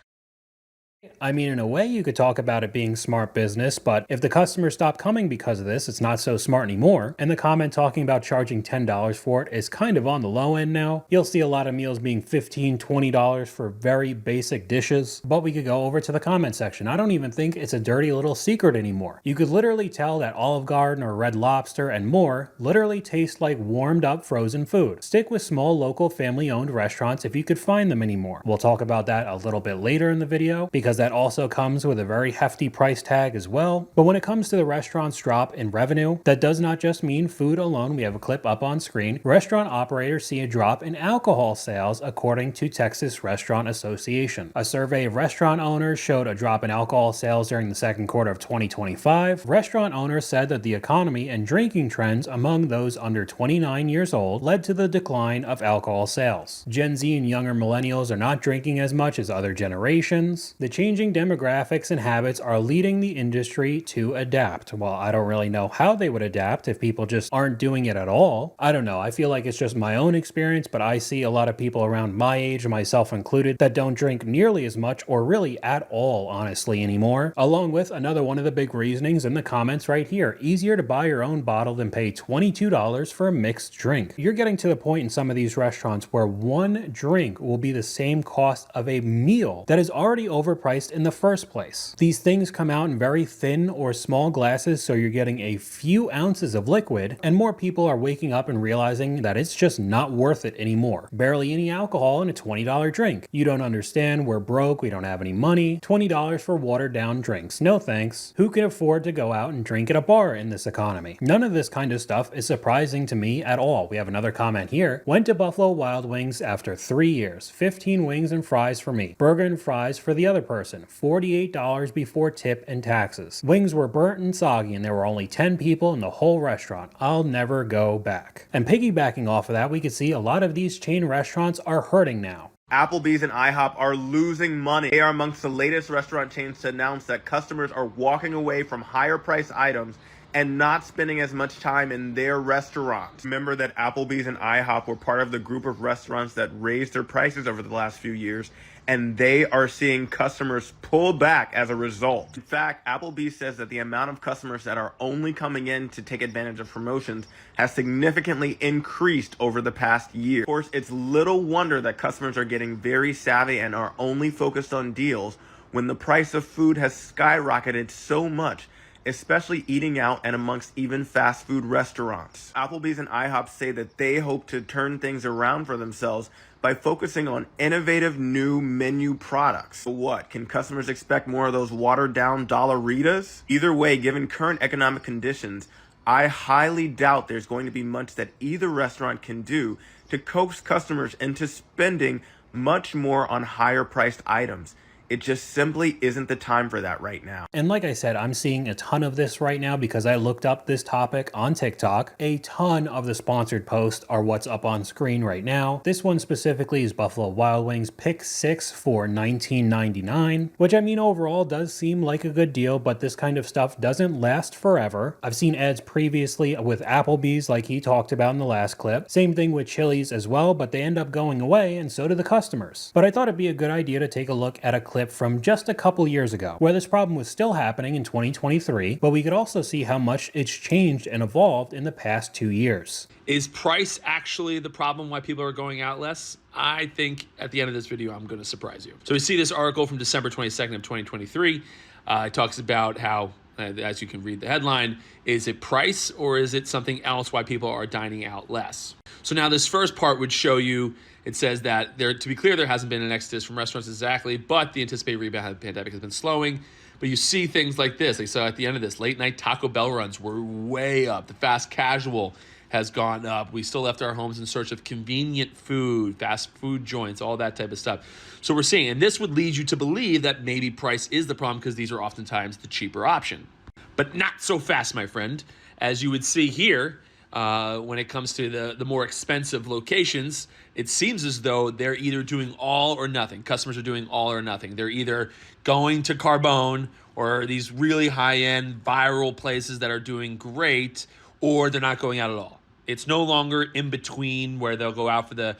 I mean, in a way, you could talk about it being smart business, but if the customers stop coming because of this, it's not so smart anymore. And the comment talking about charging $10 for it is kind of on the low end now. You'll see a lot of meals being $15, $20 for very basic dishes. But we could go over to the comment section. I don't even think it's a dirty little secret anymore. You could literally tell that Olive Garden or Red Lobster and more literally taste like warmed up frozen food. Stick with small local family-owned restaurants if you could find them anymore. We'll talk about that a little bit later in the video because that also comes with a very hefty price tag as well. But when it comes to the restaurant's drop in revenue, that does not just mean food alone. We have a clip up on screen. Restaurant operators see a drop in alcohol sales according to Texas Restaurant Association. A survey of restaurant owners showed a drop in alcohol sales during the second quarter of 2025. Restaurant owners said that the economy and drinking trends among those under 29 years old led to the decline of alcohol sales. Gen Z and younger millennials are not drinking as much as other generations. The change Changing demographics and habits are leading the industry to adapt. Well, I don't really know how they would adapt if people just aren't doing it at all. I don't know. I feel like it's just my own experience, but I see a lot of people around my age, myself included, that don't drink nearly as much or really at all, honestly, anymore. Along with another one of the big reasonings in the comments right here. Easier to buy your own bottle than pay $22 for a mixed drink. You're getting to the point in some of these restaurants where one drink will be the same cost of a meal that is already overpriced in the first place. These things come out in very thin or small glasses, so you're getting a few ounces of liquid, and more people are waking up and realizing that it's just not worth it anymore. Barely any alcohol in a $20 drink. You don't understand, we're broke, we don't have any money. $20 for watered down drinks. No thanks. Who can afford to go out and drink at a bar in this economy? None of this kind of stuff is surprising to me at all. We have another comment here. Went to Buffalo Wild Wings after 3 years. 15 wings and fries for me. Burger and fries for the other person. $48 before tip and taxes. Wings were burnt and soggy and there were only 10 people in the whole restaurant. I'll never go back. And piggybacking off of that, we can see a lot of these chain restaurants are hurting now. Applebee's and IHOP are losing money. They are amongst the latest restaurant chains to announce that customers are walking away from higher priced items and not spending as much time in their restaurants. Remember that Applebee's and IHOP were part of the group of restaurants that raised their prices over the last few years, and they are seeing customers pull back as a result. In fact, Applebee's says that the amount of customers that are only coming in to take advantage of promotions has significantly increased over the past year. Of course, it's little wonder that customers are getting very savvy and are only focused on deals when the price of food has skyrocketed so much, especially eating out and amongst even fast food restaurants. Applebee's and IHOP say that they hope to turn things around for themselves by focusing on innovative new menu products. So what, can customers expect more of those watered down Dollaritas? Either way, given current economic conditions, I highly doubt there's going to be much that either restaurant can do to coax customers into spending much more on higher priced items. It just simply isn't the time for that right now. And like I said, I'm seeing a ton of this right now because I looked up this topic on TikTok. A ton of the sponsored posts are what's up on screen right now. This one specifically is Buffalo Wild Wings Pick 6 for $19.99, which I mean overall does seem like a good deal, but this kind of stuff doesn't last forever. I've seen ads previously with Applebee's like he talked about in the last clip. Same thing with Chili's as well, but they end up going away and so do the customers. But I thought it'd be a good idea to take a look at a clip from just a couple years ago, where this problem was still happening in 2023, but we could also see how much it's changed and evolved in the past 2 years. Is price actually the problem why people are going out less? I think at the end of this video, I'm going to surprise you. So we see this article from December 22nd of 2023. It talks about how, as you can read the headline, is it price or is it something else why people are dining out less? So now this first part would show you, it says that there, to be clear, there hasn't been an exodus from restaurants exactly, but the anticipated rebound of the pandemic has been slowing. But you see things like this. Like, so at the end of this, late night Taco Bell runs were way up. The fast casual has gone up. We still left our homes in search of convenient food, fast food joints, all that type of stuff. So we're seeing, and this would lead you to believe that maybe price is the problem because these are oftentimes the cheaper option. But not so fast, my friend. As you would see here, when it comes to the more expensive locations, it seems as though they're either doing all or nothing. Customers are doing all or nothing. They're either going to Carbone or these really high-end viral places that are doing great, or they're not going out at all. It's no longer in between where they'll go out for the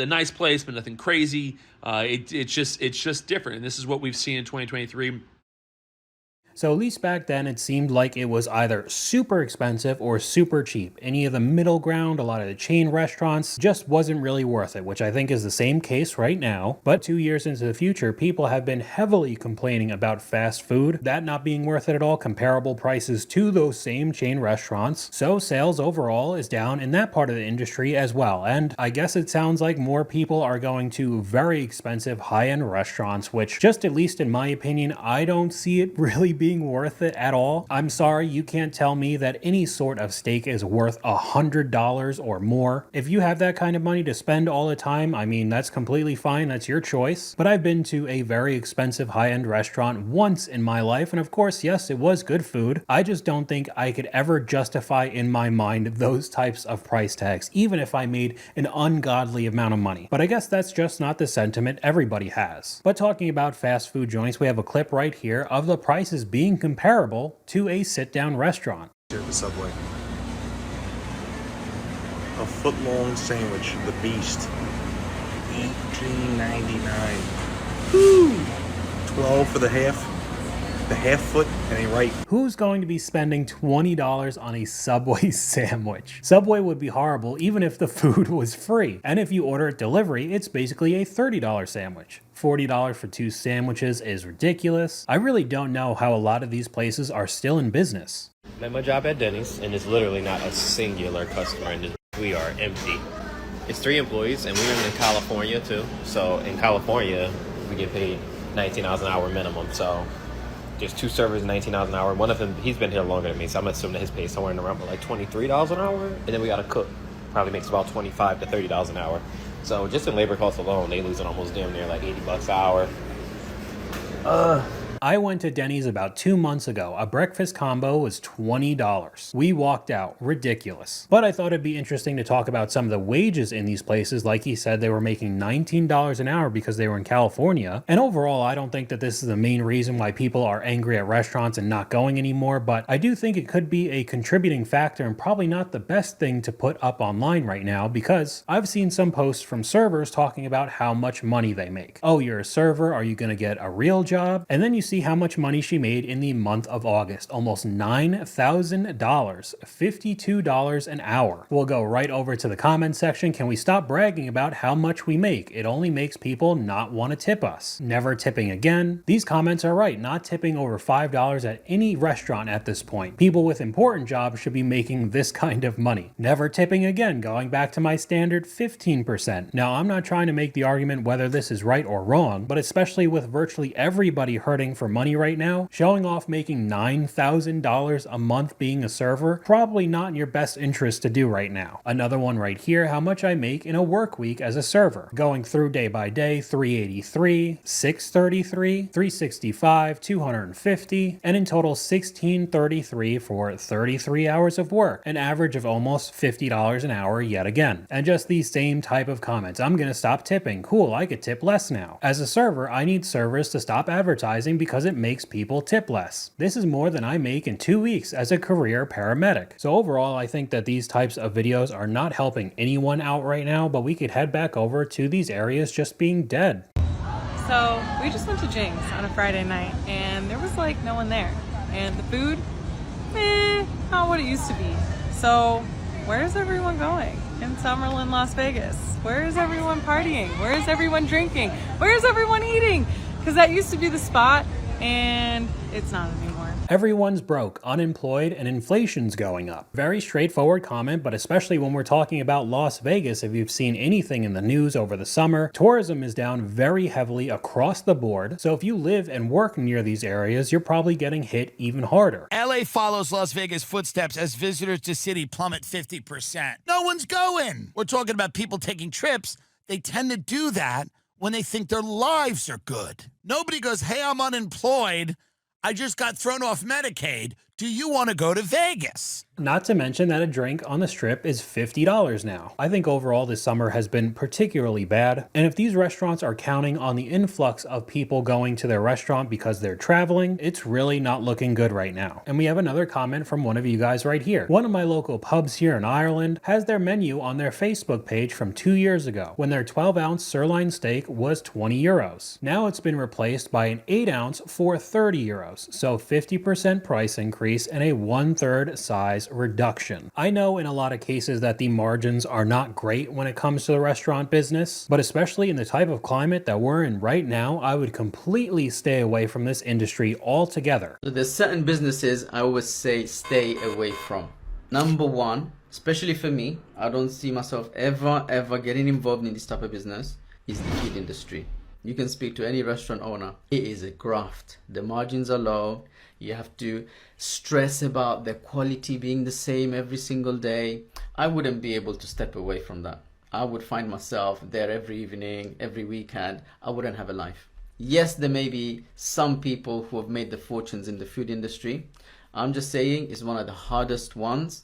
nice place, but nothing crazy. It's just different. And this is what we've seen in 2023. So at least back then, it seemed like it was either super expensive or super cheap. Any of the middle ground, a lot of the chain restaurants, just wasn't really worth it, which I think is the same case right now. But 2 years into the future, people have been heavily complaining about fast food, that not being worth it at all, comparable prices to those same chain restaurants. So sales overall is down in that part of the industry as well. And I guess it sounds like more people are going to very expensive high-end restaurants, which just at least in my opinion, I don't see it really being worth it at all? I'm sorry, you can't tell me that any sort of steak is worth $100 or more. If you have that kind of money to spend all the time, I mean, that's completely fine, that's your choice. But I've been to a very expensive high-end restaurant once in my life, and of course, yes, it was good food. I just don't think I could ever justify in my mind those types of price tags, even if I made an ungodly amount of money. But I guess that's just not the sentiment everybody has. But talking about fast food joints, we have a clip right here of the prices being comparable to a sit-down restaurant. The Subway. A foot-long sandwich, the Beast, $18.99. Woo! 12 for the half foot, and ain't right. Who's going to be spending $20 on a Subway sandwich? Subway would be horrible even if the food was free. And if you order it delivery, it's basically a $30 sandwich. $40 for 2 sandwiches is ridiculous. I really don't know how a lot of these places are still in business. Met my job at Denny's, and it's literally not a singular customer in this. We are empty. It's 3 employees, and we live in California too. So in California, we get paid $19 an hour minimum. So there's 2 servers, $19 an hour. One of them, he's been here longer than me, so I'm assuming that his pay is somewhere in around like $23 an hour. And then we got a cook, probably makes about $25 to $30 an hour. So just in labor costs alone, they losing almost damn near like $80 an hour. I went to Denny's about 2 months ago. A breakfast combo was $20. We walked out. Ridiculous. But I thought it'd be interesting to talk about some of the wages in these places. Like he said, they were making $19 an hour because they were in California. And overall, I don't think that this is the main reason why people are angry at restaurants and not going anymore, but I do think it could be a contributing factor and probably not the best thing to put up online right now, because I've seen some posts from servers talking about how much money they make. Oh, you're a server, are you going to get a real job? And then you see how much money she made in the month of August. Almost $9,000, $52 an hour. We'll go right over to the comment section. Can we stop bragging about how much we make? It only makes people not want to tip us. Never tipping again. These comments are right. Not tipping over $5 at any restaurant at this point. People with important jobs should be making this kind of money. Never tipping again. Going back to my standard 15%. Now, I'm not trying to make the argument whether this is right or wrong, but especially with virtually everybody hurting for money right now, showing off making $9,000 a month being a server, probably not in your best interest to do right now. Another one right here, how much I make in a work week as a server. Going through day by day, 383, 633, 365, 250, and in total 1633 for 33 hours of work, an average of almost $50 an hour yet again. And just these same type of comments. I'm gonna stop tipping. Cool, I could tip less now. As a server, I need servers to stop advertising because it makes people tip less. This is more than I make in 2 weeks as a career paramedic. So overall, I think that these types of videos are not helping anyone out right now, but we could head back over to these areas just being dead. So we just went to Jing's on a Friday night and there was like no one there. And the food, not what it used to be. So where's everyone going in Summerlin, Las Vegas? Where is everyone partying? Where is everyone drinking? Where is everyone eating? Because that used to be the spot and it's not anymore. Everyone's broke, unemployed, and inflation's going up. Very straightforward comment, but especially when we're talking about Las Vegas, if you've seen anything in the news over the summer, tourism is down very heavily across the board. So if you live and work near these areas, you're probably getting hit even harder. LA follows Las Vegas footsteps as visitors to city plummet 50%. No one's going. We're talking about people taking trips. They tend to do that when they think their lives are good. Nobody goes, hey, I'm unemployed. I just got thrown off Medicaid. Do you want to go to Vegas? Not to mention that a drink on the Strip is $50 now. I think overall this summer has been particularly bad. And if these restaurants are counting on the influx of people going to their restaurant because they're traveling, it's really not looking good right now. And we have another comment from one of you guys right here. One of my local pubs here in Ireland has their menu on their Facebook page from 2 years ago when their 12-ounce sirloin steak was 20 euros. Now it's been replaced by an 8-ounce for 30 euros. So 50% price increase and a 1/3 size reduction. I know in a lot of cases that the margins are not great when it comes to the restaurant business, but especially in the type of climate that we're in right now, I would completely stay away from this industry altogether. So there's certain businesses I always say stay away from. Number one, especially for me, I don't see myself ever getting involved in this type of business, is the food industry. You can speak to any restaurant owner. It is a graft. The margins are low. You have to stress about the quality being the same every single day. I wouldn't be able to step away from that. I would find myself there every evening, every weekend. I wouldn't have a life. Yes, there may be some people who have made the fortunes in the food industry. I'm just saying it's one of the hardest ones.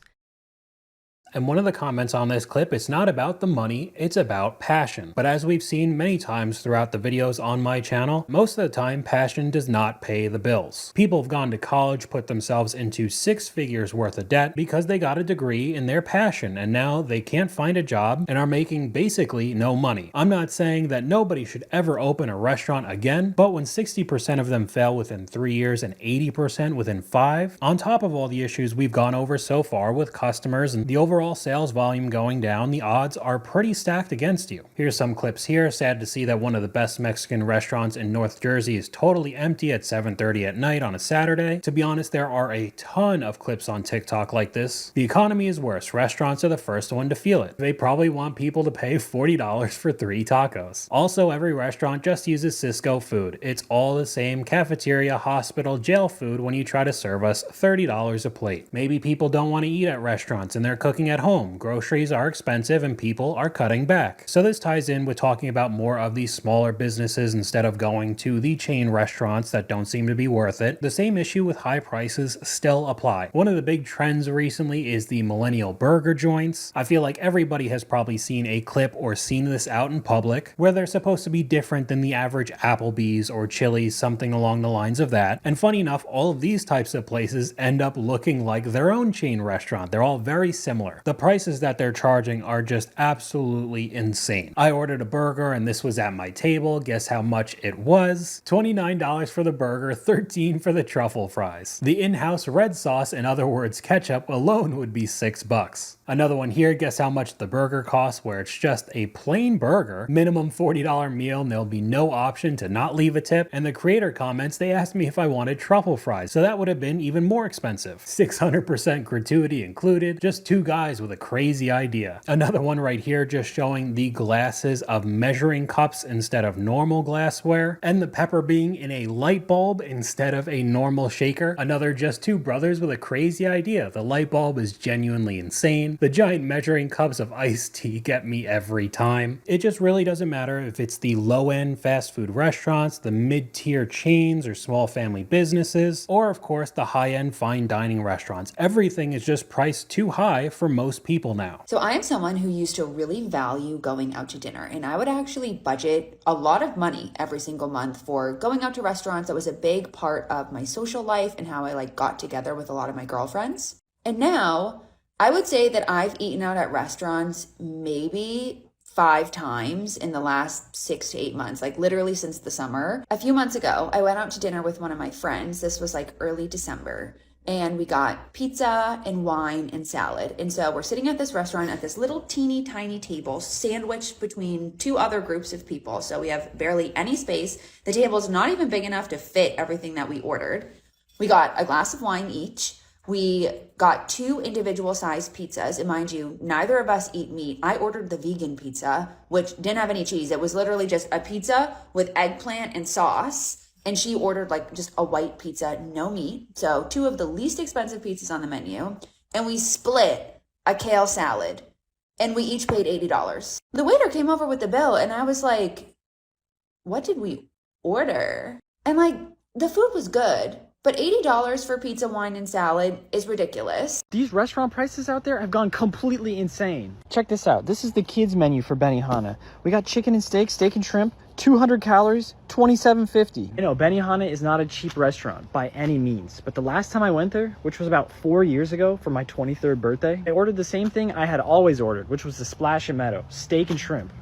And one of the comments on this clip, it's not about the money, it's about passion. But as we've seen many times throughout the videos on my channel, most of the time passion does not pay the bills. People have gone to college, put themselves into 6 figures worth of debt because they got a degree in their passion, and now they can't find a job and are making basically no money. I'm not saying that nobody should ever open a restaurant again, but when 60% of them fail within 3 years and 80% within 5, on top of all the issues we've gone over so far with customers and the overall sales volume going down, the odds are pretty stacked against you. Here's some clips here. Sad to see that one of the best Mexican restaurants in North Jersey is totally empty at 7:30 at night on a Saturday. To be honest, there are a ton of clips on TikTok like this. The economy is worse. Restaurants are the first one to feel it. They probably want people to pay $40 for 3 tacos. Also, every restaurant just uses Sysco food. It's all the same cafeteria, hospital, jail food when you try to serve us $30 a plate. Maybe people don't want to eat at restaurants and they're cooking at home. Groceries are expensive and people are cutting back. So this ties in with talking about more of these smaller businesses instead of going to the chain restaurants that don't seem to be worth it. The same issue with high prices still apply. One of the big trends recently is the millennial burger joints. I feel like everybody has probably seen a clip or seen this out in public where they're supposed to be different than the average Applebee's or Chili's, something along the lines of that. And funny enough, all of these types of places end up looking like their own chain restaurant. They're all very similar. The prices that they're charging are just absolutely insane. I ordered a burger and this was at my table. Guess how much it was? $29 for the burger, $13 for the truffle fries. The in-house red sauce, in other words ketchup, alone would be $6. Another one here, guess how much the burger costs, where it's just a plain burger, minimum $40 meal, and there'll be no option to not leave a tip. And the creator comments, they asked me if I wanted truffle fries, so that would have been even more expensive. 600% gratuity included, just 2 guys with a crazy idea. Another one right here just showing the glasses of measuring cups instead of normal glassware, and the pepper being in a light bulb instead of a normal shaker. Another just 2 brothers with a crazy idea. The light bulb is genuinely insane. The giant measuring cups of iced tea get me every time. It just really doesn't matter if it's the low-end fast food restaurants, the mid-tier chains or small family businesses, or of course the high-end fine dining restaurants. Everything is just priced too high for most people now. So I am someone who used to really value going out to dinner, and I would actually budget a lot of money every single month for going out to restaurants. That was a big part of my social life and how I got together with a lot of my girlfriends. And now I would say that I've eaten out at restaurants maybe 5 times in the last 6 to 8 months, literally since the summer. A few months ago, I went out to dinner with one of my friends. This was early December. And we got pizza and wine and salad. And so we're sitting at this restaurant at this little teeny tiny table sandwiched between 2 other groups of people. So we have barely any space. The table is not even big enough to fit everything that we ordered. We got a glass of wine each. We got 2 individual sized pizzas. And mind you, neither of us eat meat. I ordered the vegan pizza, which didn't have any cheese. It was literally just a pizza with eggplant and sauce. And she ordered just a white pizza, no meat. So 2 of the least expensive pizzas on the menu. And we split a kale salad. And we each paid $80. The waiter came over with the bill and I was like, what did we order? And the food was good. But $80 for pizza, wine, and salad is ridiculous. These restaurant prices out there have gone completely insane. Check this out. This is the kids menu for Benihana. We got chicken and steak and shrimp, 200 calories, $27.50. You know, Benihana is not a cheap restaurant by any means, but the last time I went there, which was about 4 years ago for my 23rd birthday, I ordered the same thing I had always ordered, which was the Splash and Meadow, steak and shrimp,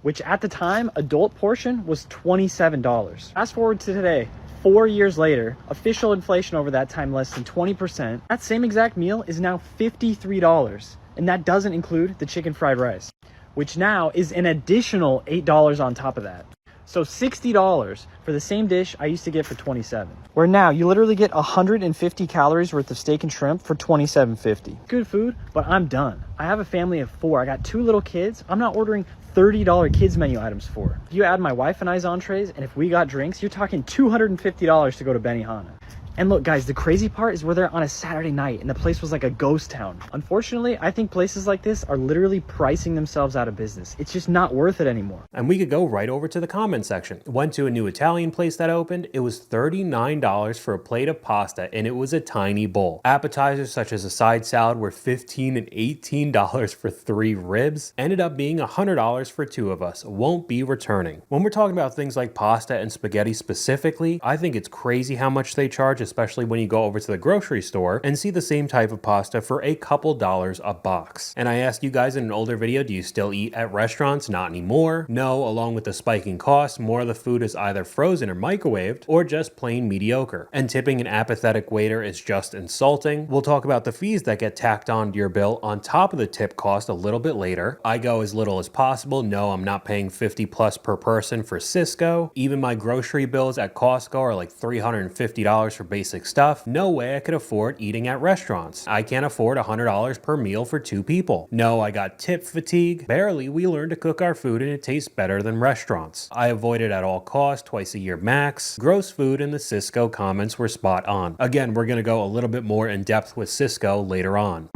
which at the time, adult portion was $27. Fast forward to today, 4 years later, official inflation over that time less than 20%. That same exact meal is now $53, and that doesn't include the chicken fried rice, which now is an additional $8 on top of that. So $60 for the same dish I used to get for $27. Where now you literally get 150 calories worth of steak and shrimp for $27.50. Good food, but I'm done. I have a family of 4. I got 2 little kids. I'm not ordering $30 kids menu items for. If you add my wife and I's entrees, and if we got drinks, you're talking $250 to go to Benihana. And look, guys, the crazy part is we're there on a Saturday night and the place was like a ghost town. Unfortunately, I think places like this are literally pricing themselves out of business. It's just not worth it anymore. And we could go right over to the comment section. Went to a new Italian place that opened. It was $39 for a plate of pasta and it was a tiny bowl. Appetizers such as a side salad were $15 and $18 for 3 ribs. Ended up being $100 for 2 of us. Won't be returning. When we're talking about things like pasta and spaghetti specifically, I think it's crazy how much they charge, especially when you go over to the grocery store and see the same type of pasta for a couple dollars a box. And I asked you guys in an older video, do you still eat at restaurants? Not anymore. No, along with the spiking costs, more of the food is either frozen or microwaved or just plain mediocre. And tipping an apathetic waiter is just insulting. We'll talk about the fees that get tacked onto your bill on top of the tip cost a little bit later. I go as little as possible. No, I'm not paying $50+ per person for Sysco. Even my grocery bills at Costco are like $350 for basic stuff. No way I could afford eating at restaurants. I can't afford $100 per meal for 2 people. No, I got tip fatigue. Barely we learn to cook our food and it tastes better than restaurants. I avoid it at all costs, twice a year max. Gross food in the Sysco comments were spot on. Again, we're gonna go a little bit more in depth with Sysco later on.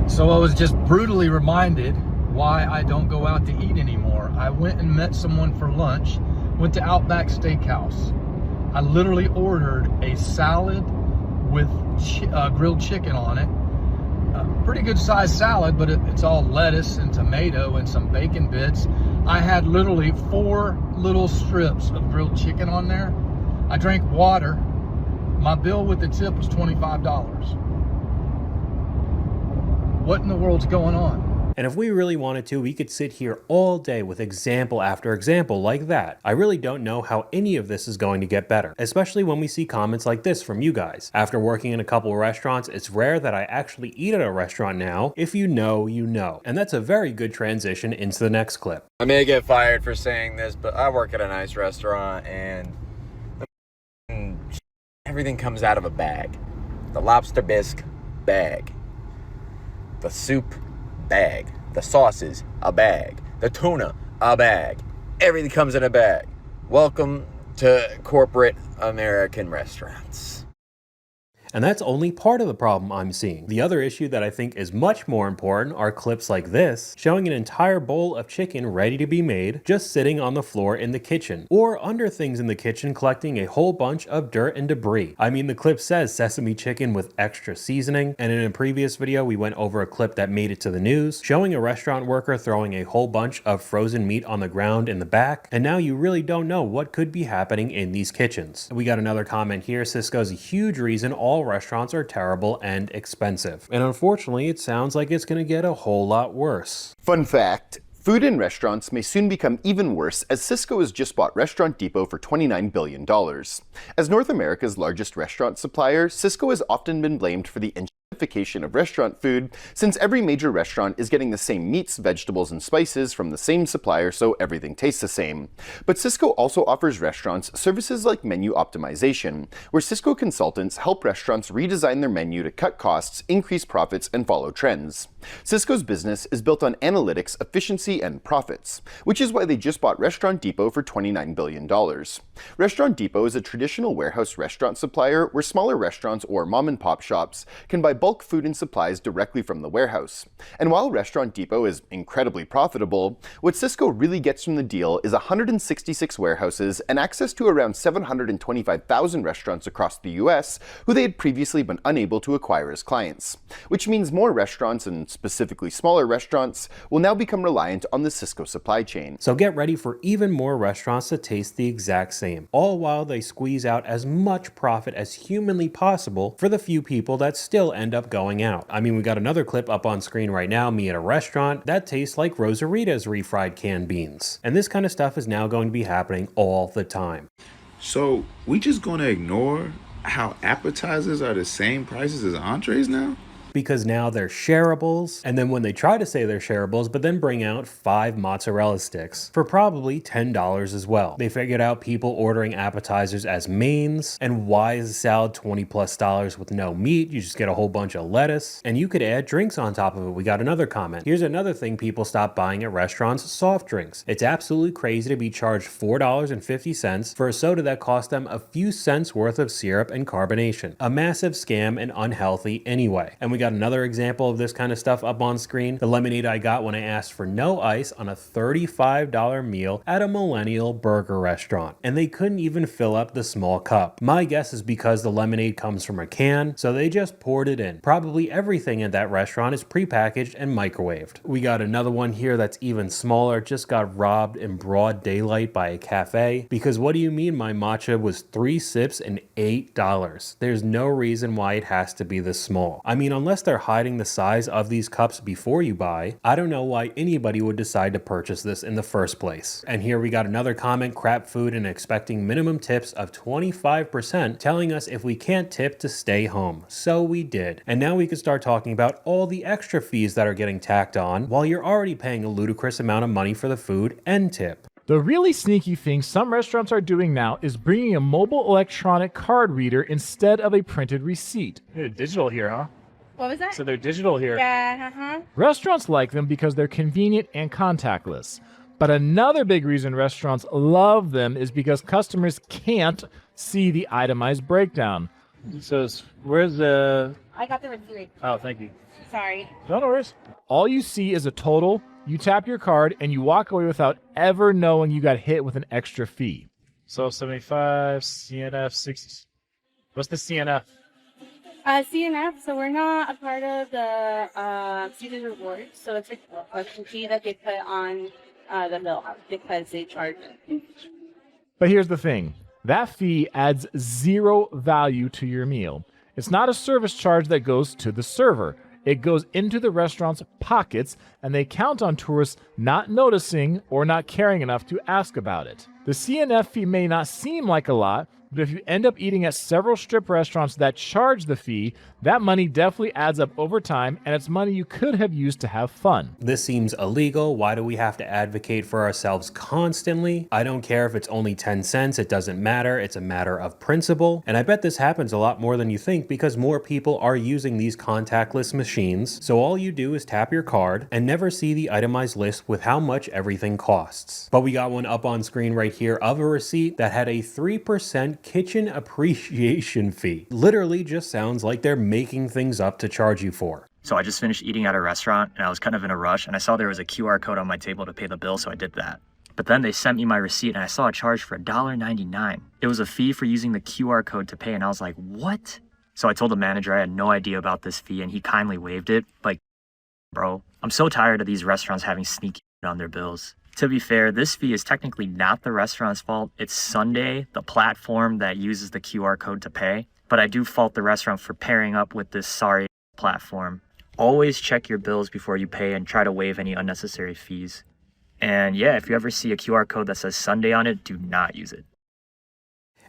So I was just brutally reminded why I don't go out to eat anymore. I went and met someone for lunch, went to Outback Steakhouse. I literally ordered a salad with grilled chicken on it. A pretty good sized salad, but it's all lettuce and tomato and some bacon bits. I had literally 4 little strips of grilled chicken on there. I drank water. My bill with the tip was $25. What in the world's going on? And if we really wanted to, we could sit here all day with example after example like that. I really don't know how any of this is going to get better, especially when we see comments like this from you guys. After working in a couple of restaurants, it's rare that I actually eat at a restaurant now. If you know, you know. And that's a very good transition into the next clip. I may get fired for saying this, but I work at a nice restaurant and everything comes out of a bag. The lobster bisque, bag. The soup, bag. The sauces, a bag. The tuna, a bag. Everything comes in a bag. Welcome to corporate American restaurants. And that's only part of the problem I'm seeing. The other issue that I think is much more important are clips like this, showing an entire bowl of chicken ready to be made, just sitting on the floor in the kitchen, or under things in the kitchen collecting a whole bunch of dirt and debris. I mean, the clip says sesame chicken with extra seasoning, and in a previous video we went over a clip that made it to the news, showing a restaurant worker throwing a whole bunch of frozen meat on the ground in the back, and now you really don't know what could be happening in these kitchens. We got another comment here. Sysco is a huge reason all restaurants are terrible and expensive. And unfortunately, it sounds like it's going to get a whole lot worse. Fun fact, food in restaurants may soon become even worse as Sysco has just bought Restaurant Depot for $29 billion. As North America's largest restaurant supplier, Sysco has often been blamed for the of restaurant food, since every major restaurant is getting the same meats, vegetables, and spices from the same supplier, so everything tastes the same. But Sysco also offers restaurants services like menu optimization, where Sysco consultants help restaurants redesign their menu to cut costs, increase profits, and follow trends. Sysco's business is built on analytics, efficiency, and profits, which is why they just bought Restaurant Depot for $29 billion. Restaurant Depot is a traditional warehouse restaurant supplier where smaller restaurants or mom-and-pop shops can buy bulk food and supplies directly from the warehouse. And while Restaurant Depot is incredibly profitable, what Sysco really gets from the deal is 166 warehouses and access to around 725,000 restaurants across the US who they had previously been unable to acquire as clients. Which means more restaurants, and specifically smaller restaurants, will now become reliant on the Sysco supply chain. So get ready for even more restaurants to taste the exact same, all while they squeeze out as much profit as humanly possible for the few people that still end up going out. I mean, we got another clip up on screen right now, me at a restaurant, that tastes like Rosarita's refried canned beans. And this kind of stuff is now going to be happening all the time. So we just gonna ignore how appetizers are the same prices as entrees now? because now they're shareables, and then when they try to say they're shareables, but then bring out 5 mozzarella sticks for probably $10 as well. They figured out people ordering appetizers as mains, and why is a salad $20+ with no meat? You just get a whole bunch of lettuce, and you could add drinks on top of it. We got another comment. Here's another thing people stop buying at restaurants: soft drinks. It's absolutely crazy to be charged $4.50 for a soda that cost them a few cents worth of syrup and carbonation. A massive scam and unhealthy anyway. And we got another example of this kind of stuff up on screen. The lemonade I got when I asked for no ice on a $35 meal at a millennial burger restaurant. And they couldn't even fill up the small cup. My guess is because the lemonade comes from a can, so they just poured it in. Probably everything at that restaurant is prepackaged and microwaved. We got another one here that's even smaller. Just got robbed in broad daylight by a cafe. Because what do you mean my matcha was 3 sips and $8? There's no reason why it has to be this small. I mean, unless they're hiding the size of these cups before you buy, I don't know why anybody would decide to purchase this in the first place. And here we got another comment: crap food and expecting minimum tips of 25%, telling us if we can't tip to stay home. So we did. And now we can start talking about all the extra fees that are getting tacked on while you're already paying a ludicrous amount of money for the food and tip. The really sneaky thing some restaurants are doing now is bringing a mobile electronic card reader instead of a printed receipt. They're digital here, huh? What was that? So they're digital here. Yeah, Restaurants like them because they're convenient and contactless. But another big reason restaurants love them is because customers can't see the itemized breakdown. So where's the... I got the receipt. Oh, thank you. Sorry. No worries. All you see is a total, you tap your card, and you walk away without ever knowing you got hit with an extra fee. So 75, CNF, 60. What's the CNF? CNF, so we're not a part of the Student Rewards, so it's a fee that they put on the bill because they charge it. But here's the thing. That fee adds zero value to your meal. It's not a service charge that goes to the server. It goes into the restaurant's pockets, and they count on tourists not noticing or not caring enough to ask about it. The CNF fee may not seem like a lot, but if you end up eating at several strip restaurants that charge the fee, that money definitely adds up over time, and it's money you could have used to have fun. This seems illegal. Why do we have to advocate for ourselves constantly? I don't care if it's only 10 cents. It doesn't matter. It's a matter of principle. And I bet this happens a lot more than you think because more people are using these contactless machines. So all you do is tap your card and never see the itemized list with how much everything costs. But we got one up on screen right here of a receipt that had a 3% kitchen appreciation fee. Literally just sounds like they're making things up to charge you for. So I just finished eating at a restaurant and I was kind of in a rush and I saw there was a QR code on my table to pay the bill, so I did that. But then they sent me my receipt and I saw a charge for $1.99. It was a fee for using the QR code to pay, and I was like, what? So I told the manager I had no idea about this fee and he kindly waived it. Like, bro, I'm so tired of these restaurants having sneaky on their bills. To be fair, this fee is technically not the restaurant's fault. It's Sunday, the platform that uses the QR code to pay. But I do fault the restaurant for pairing up with this sorry platform. Always check your bills before you pay and try to waive any unnecessary fees. And yeah, if you ever see a QR code that says Sunday on it, do not use it.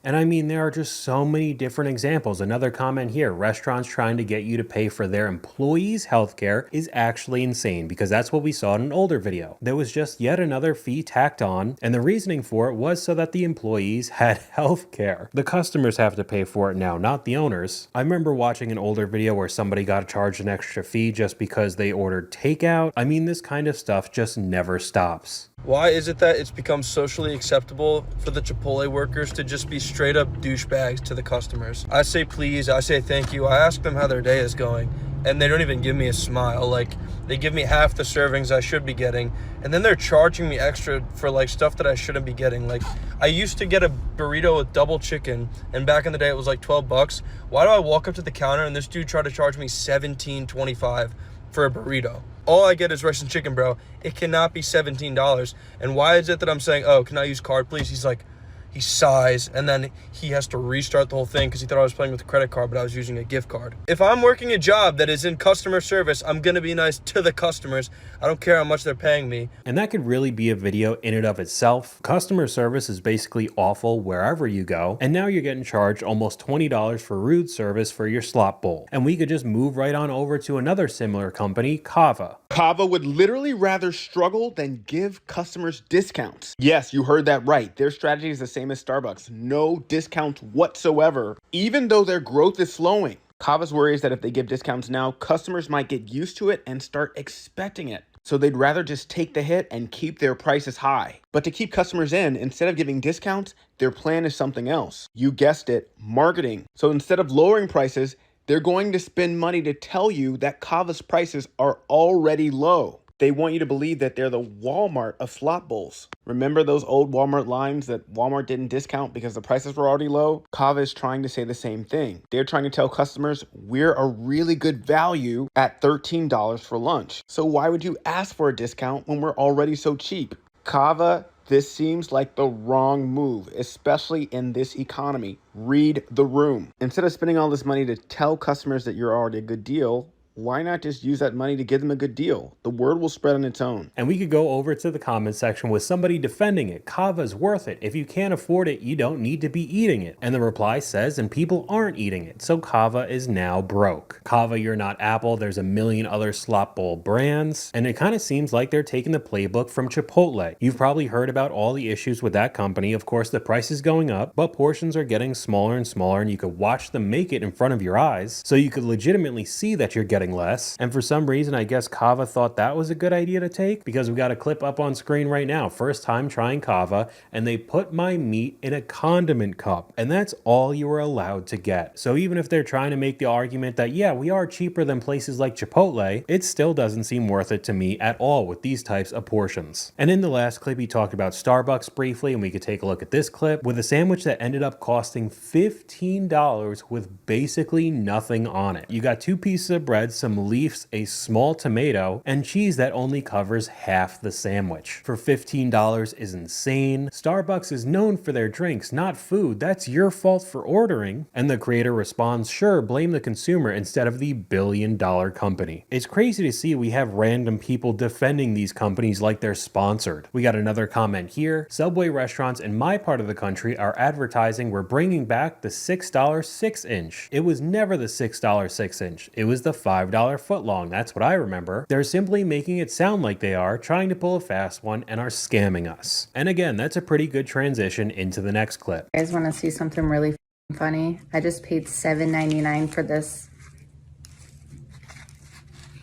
And I mean, there are just so many different examples. Another comment here: restaurants trying to get you to pay for their employees' healthcare is actually insane, because that's what we saw in an older video. There was just yet another fee tacked on, and the reasoning for it was so that the employees had healthcare. The customers have to pay for it now, not the owners. I remember watching an older video where somebody got charged an extra fee just because they ordered takeout. I mean, this kind of stuff just never stops. Why is it that it's become socially acceptable for the Chipotle workers to just be straight up douchebags to the customers? I say please, I say thank you, I ask them how their day is going, and they don't even give me a smile. Like, they give me half the servings I should be getting, and then they're charging me extra for like stuff that I shouldn't be getting. Like, I used to get a burrito with double chicken, and back in the day it was like $12. Why do I walk up to the counter and this dude tried to charge me $17.25 for a burrito? All I get is rice and chicken, bro. It cannot be $17. And why is it that I'm saying, oh, can I use card, please? He's like, he sighs, and then he has to restart the whole thing because he thought I was playing with a credit card, but I was using a gift card. If I'm working a job that is in customer service, I'm gonna be nice to the customers. I don't care how much they're paying me. And that could really be a video in and of itself. Customer service is basically awful wherever you go, and now you're getting charged almost $20 for rude service for your slop bowl. And we could just move right on over to another similar company, Kava. Kava would literally rather struggle than give customers discounts. Yes, you heard that right. Their strategy is the same as Starbucks. No discounts whatsoever, even though their growth is slowing. Kava's worry is that if they give discounts now, customers might get used to it and start expecting it. So they'd rather just take the hit and keep their prices high. But to keep customers in, instead of giving discounts, their plan is something else. You guessed it, marketing. So instead of lowering prices, they're going to spend money to tell you that Kava's prices are already low. They want you to believe that they're the Walmart of slop bowls. Remember those old Walmart lines that Walmart didn't discount because the prices were already low? Kava is trying to say the same thing. They're trying to tell customers, we're a really good value at $13 for lunch. So why would you ask for a discount when we're already so cheap? Kava, this seems like the wrong move, especially in this economy. Read the room. Instead of spending all this money to tell customers that you're already a good deal, why not just use that money to give them a good deal? The word will spread on its own. And we could go over to the comment section with somebody defending it. Kava's worth it. If you can't afford it, you don't need to be eating it. And the reply says, and people aren't eating it. So Kava is now broke. Kava, you're not Apple. There's a million other slop bowl brands. And it kind of seems like they're taking the playbook from Chipotle. You've probably heard about all the issues with that company. Of course, the price is going up, but portions are getting smaller and smaller, and you could watch them make it in front of your eyes. So you could legitimately see that you're getting less. And for some reason, I guess Kava thought that was a good idea to take, because we got a clip up on screen right now. First time trying Kava, and they put my meat in a condiment cup, and that's all you were allowed to get. So even if they're trying to make the argument that, yeah, we are cheaper than places like Chipotle, it still doesn't seem worth it to me at all with these types of portions. And in the last clip, he talked about Starbucks briefly, and we could take a look at this clip with a sandwich that ended up costing $15 with basically nothing on it. You got 2 pieces of bread, some leaves, a small tomato, and cheese that only covers half the sandwich. For $15 is insane. Starbucks is known for their drinks, not food. That's your fault for ordering. And the creator responds, sure, blame the consumer instead of the billion-dollar company. It's crazy to see we have random people defending these companies like they're sponsored. We got another comment here. Subway restaurants in my part of the country are advertising we're bringing back the $6 6-inch. It was never the $6 6-inch. It was the $5 footlong. That's what I remember. They're simply making it sound like they are, trying to pull a fast one, and are scamming us. And again, that's a pretty good transition into the next clip. You guys want to see something really funny? I just paid $7.99 for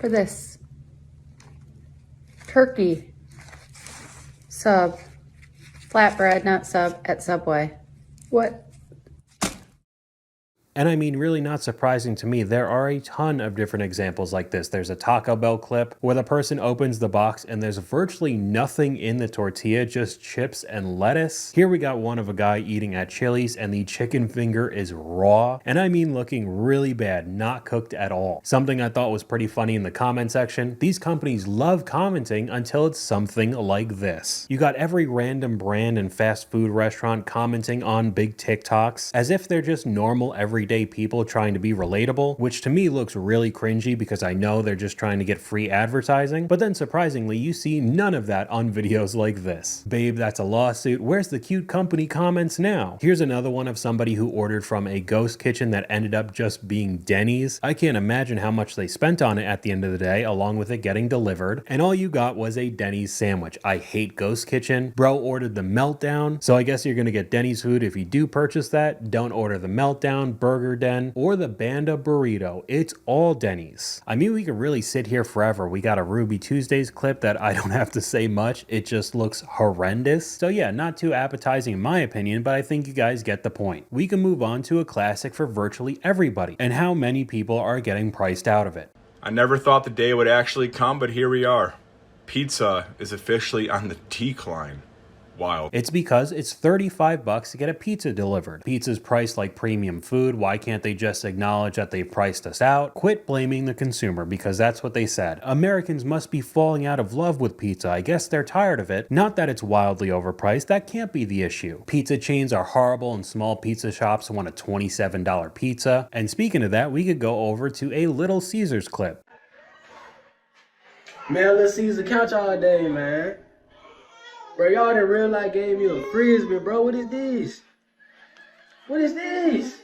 this. Turkey sub, flatbread, not sub, at Subway. What? And I mean, really not surprising to me, there are a ton of different examples like this. There's a Taco Bell clip where the person opens the box and there's virtually nothing in the tortilla, just chips and lettuce. Here we got one of a guy eating at Chili's and the chicken finger is raw. And I mean looking really bad, not cooked at all. Something I thought was pretty funny in the comment section. These companies love commenting until it's something like this. You got every random brand and fast food restaurant commenting on big TikToks as if they're just normal everyday people trying to be relatable, which to me looks really cringy because I know they're just trying to get free advertising. But then surprisingly, you see none of that on videos like this. Babe, that's a lawsuit. Where's the cute company comments now? Here's another one of somebody who ordered from a ghost kitchen that ended up just being Denny's. I can't imagine how much they spent on it at the end of the day, along with it getting delivered, and all you got was a Denny's sandwich. I hate ghost kitchen. Bro ordered the Meltdown, so I guess you're gonna get Denny's food if you do purchase that. Don't order the Meltdown, Burger Den, or the Banda Burrito. It's all Denny's. I mean, we could really sit here forever. We got a Ruby Tuesdays clip that I don't have to say much. It just looks horrendous. So yeah, not too appetizing in my opinion, but I think you guys get the point. We can move on to a classic for virtually everybody and how many people are getting priced out of it. I never thought the day would actually come, but here we are. Pizza is officially on the decline. wild. It's because it's $35 to get a pizza delivered. Pizza's priced like premium food. Why can't they just acknowledge that they priced us out? Quit blaming the consumer, because that's what they said. Americans must be falling out of love with pizza. I guess they're tired of it. Not that it's wildly overpriced. That can't be the issue. Pizza chains are horrible and small pizza shops want a $27 pizza. And speaking of that, we could go over to a Little Caesars clip. Man, Little Caesar couch all day, man. Bro, y'all in real life gave me a frisbee, bro. What is this? What is this?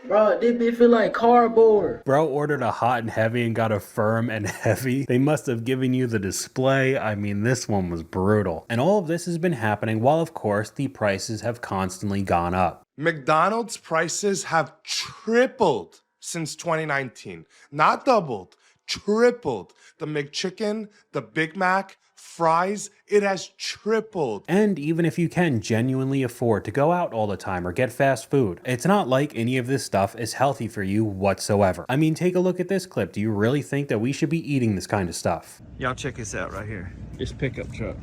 Bro, this bitch feel like cardboard. Bro ordered a hot and heavy and got a firm and heavy. They must have given you the display. I mean, this one was brutal. And all of this has been happening while, of course, the prices have constantly gone up. McDonald's prices have tripled since 2019. Not doubled, tripled. The McChicken, the Big Mac, fries, it has tripled. And even if you can genuinely afford to go out all the time or get fast food, it's not like any of this stuff is healthy for you whatsoever. I mean, take a look at this clip. Do you really think that we should be eating this kind of stuff? Y'all check this out right here. This pickup truck.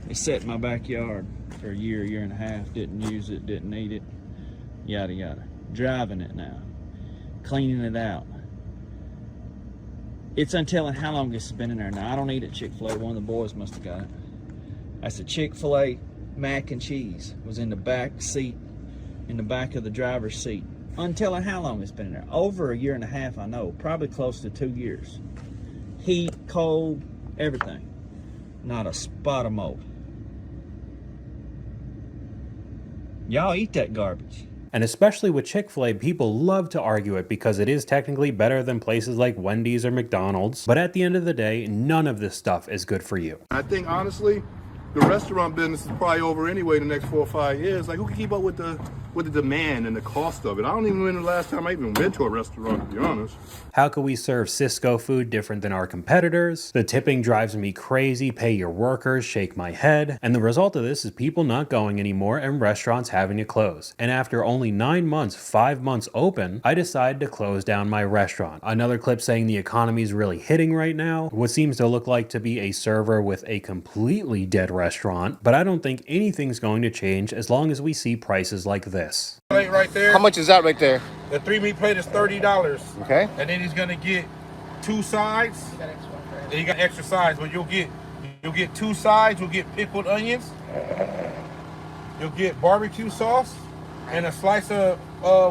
It sat in my backyard for a year and a half. Didn't use it, didn't need it, yada yada. Driving it now, cleaning it out. It's untelling how long it's been in there now. I don't eat at Chick-fil-A. One of the boys must have got it. That's a Chick-fil-A mac and cheese. Was in the back seat, in the back of the driver's seat. Untelling how long it's been in there. Over a year and a half, I know. Probably close to 2 years. Heat, cold, everything. Not a spot of mold. Y'all eat that garbage. And especially with Chick-fil-A, people love to argue it because it is technically better than places like Wendy's or McDonald's. But at the end of the day, none of this stuff is good for you. I think, honestly, the restaurant business is probably over anyway the next 4 or 5 years. Like, who can keep up with the demand and the cost of it? I don't even remember the last time I even went to a restaurant, to be honest. How can we serve Sysco food different than our competitors? The tipping drives me crazy. Pay your workers, shake my head. And the result of this is people not going anymore and restaurants having to close. And after only 9 months, 5 months open, I decided to close down my restaurant. Another clip saying the economy is really hitting right now. What seems to look like to be a server with a completely dead restaurant. But I don't think anything's going to change as long as we see prices like this. Plate right there. How much is that right there? The 3-meat plate is $30. Okay. And then he's gonna get 2 sides. And he got extra sides, but you'll get 2 sides. You'll get pickled onions. You'll get barbecue sauce and a slice of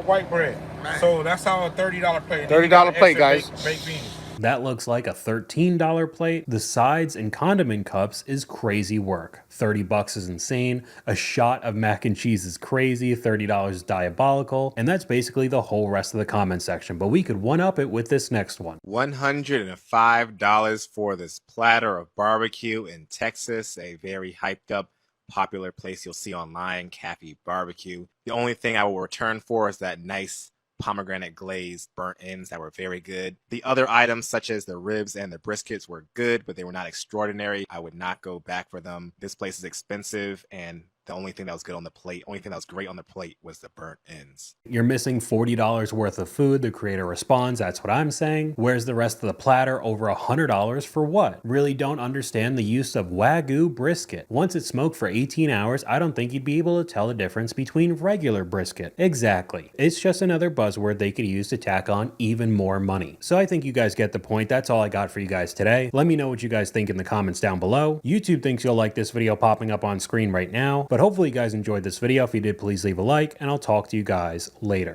white bread. So that's how a $30 plate. $30 plate, guys. Baked beans. That looks like a $13 plate. The sides and condiment cups is crazy work. $30 is insane. A shot of mac and cheese is crazy. $30 is diabolical. And that's basically the whole rest of the comment section. But we could one-up it with this next one. $105 for this platter of barbecue in Texas, a very hyped up popular place you'll see online, Cafe Barbecue. The only thing I will return for is that nice pomegranate glazed burnt ends that were very good. The other items such as the ribs and the briskets were good, but they were not extraordinary. I would not go back for them. This place is expensive, and the only thing that was good on the plate, only thing that was great on the plate was the burnt ends. You're missing $40 worth of food. The creator responds, that's what I'm saying. Where's the rest of the platter? Over $100 for what? Really don't understand the use of Wagyu brisket. Once it's smoked for 18 hours, I don't think you'd be able to tell the difference between regular brisket. Exactly. It's just another buzzword they could use to tack on even more money. So I think you guys get the point. That's all I got for you guys today. Let me know what you guys think in the comments down below. YouTube thinks you'll like this video popping up on screen right now. But hopefully you guys enjoyed this video. If you did, please leave a like, and I'll talk to you guys later.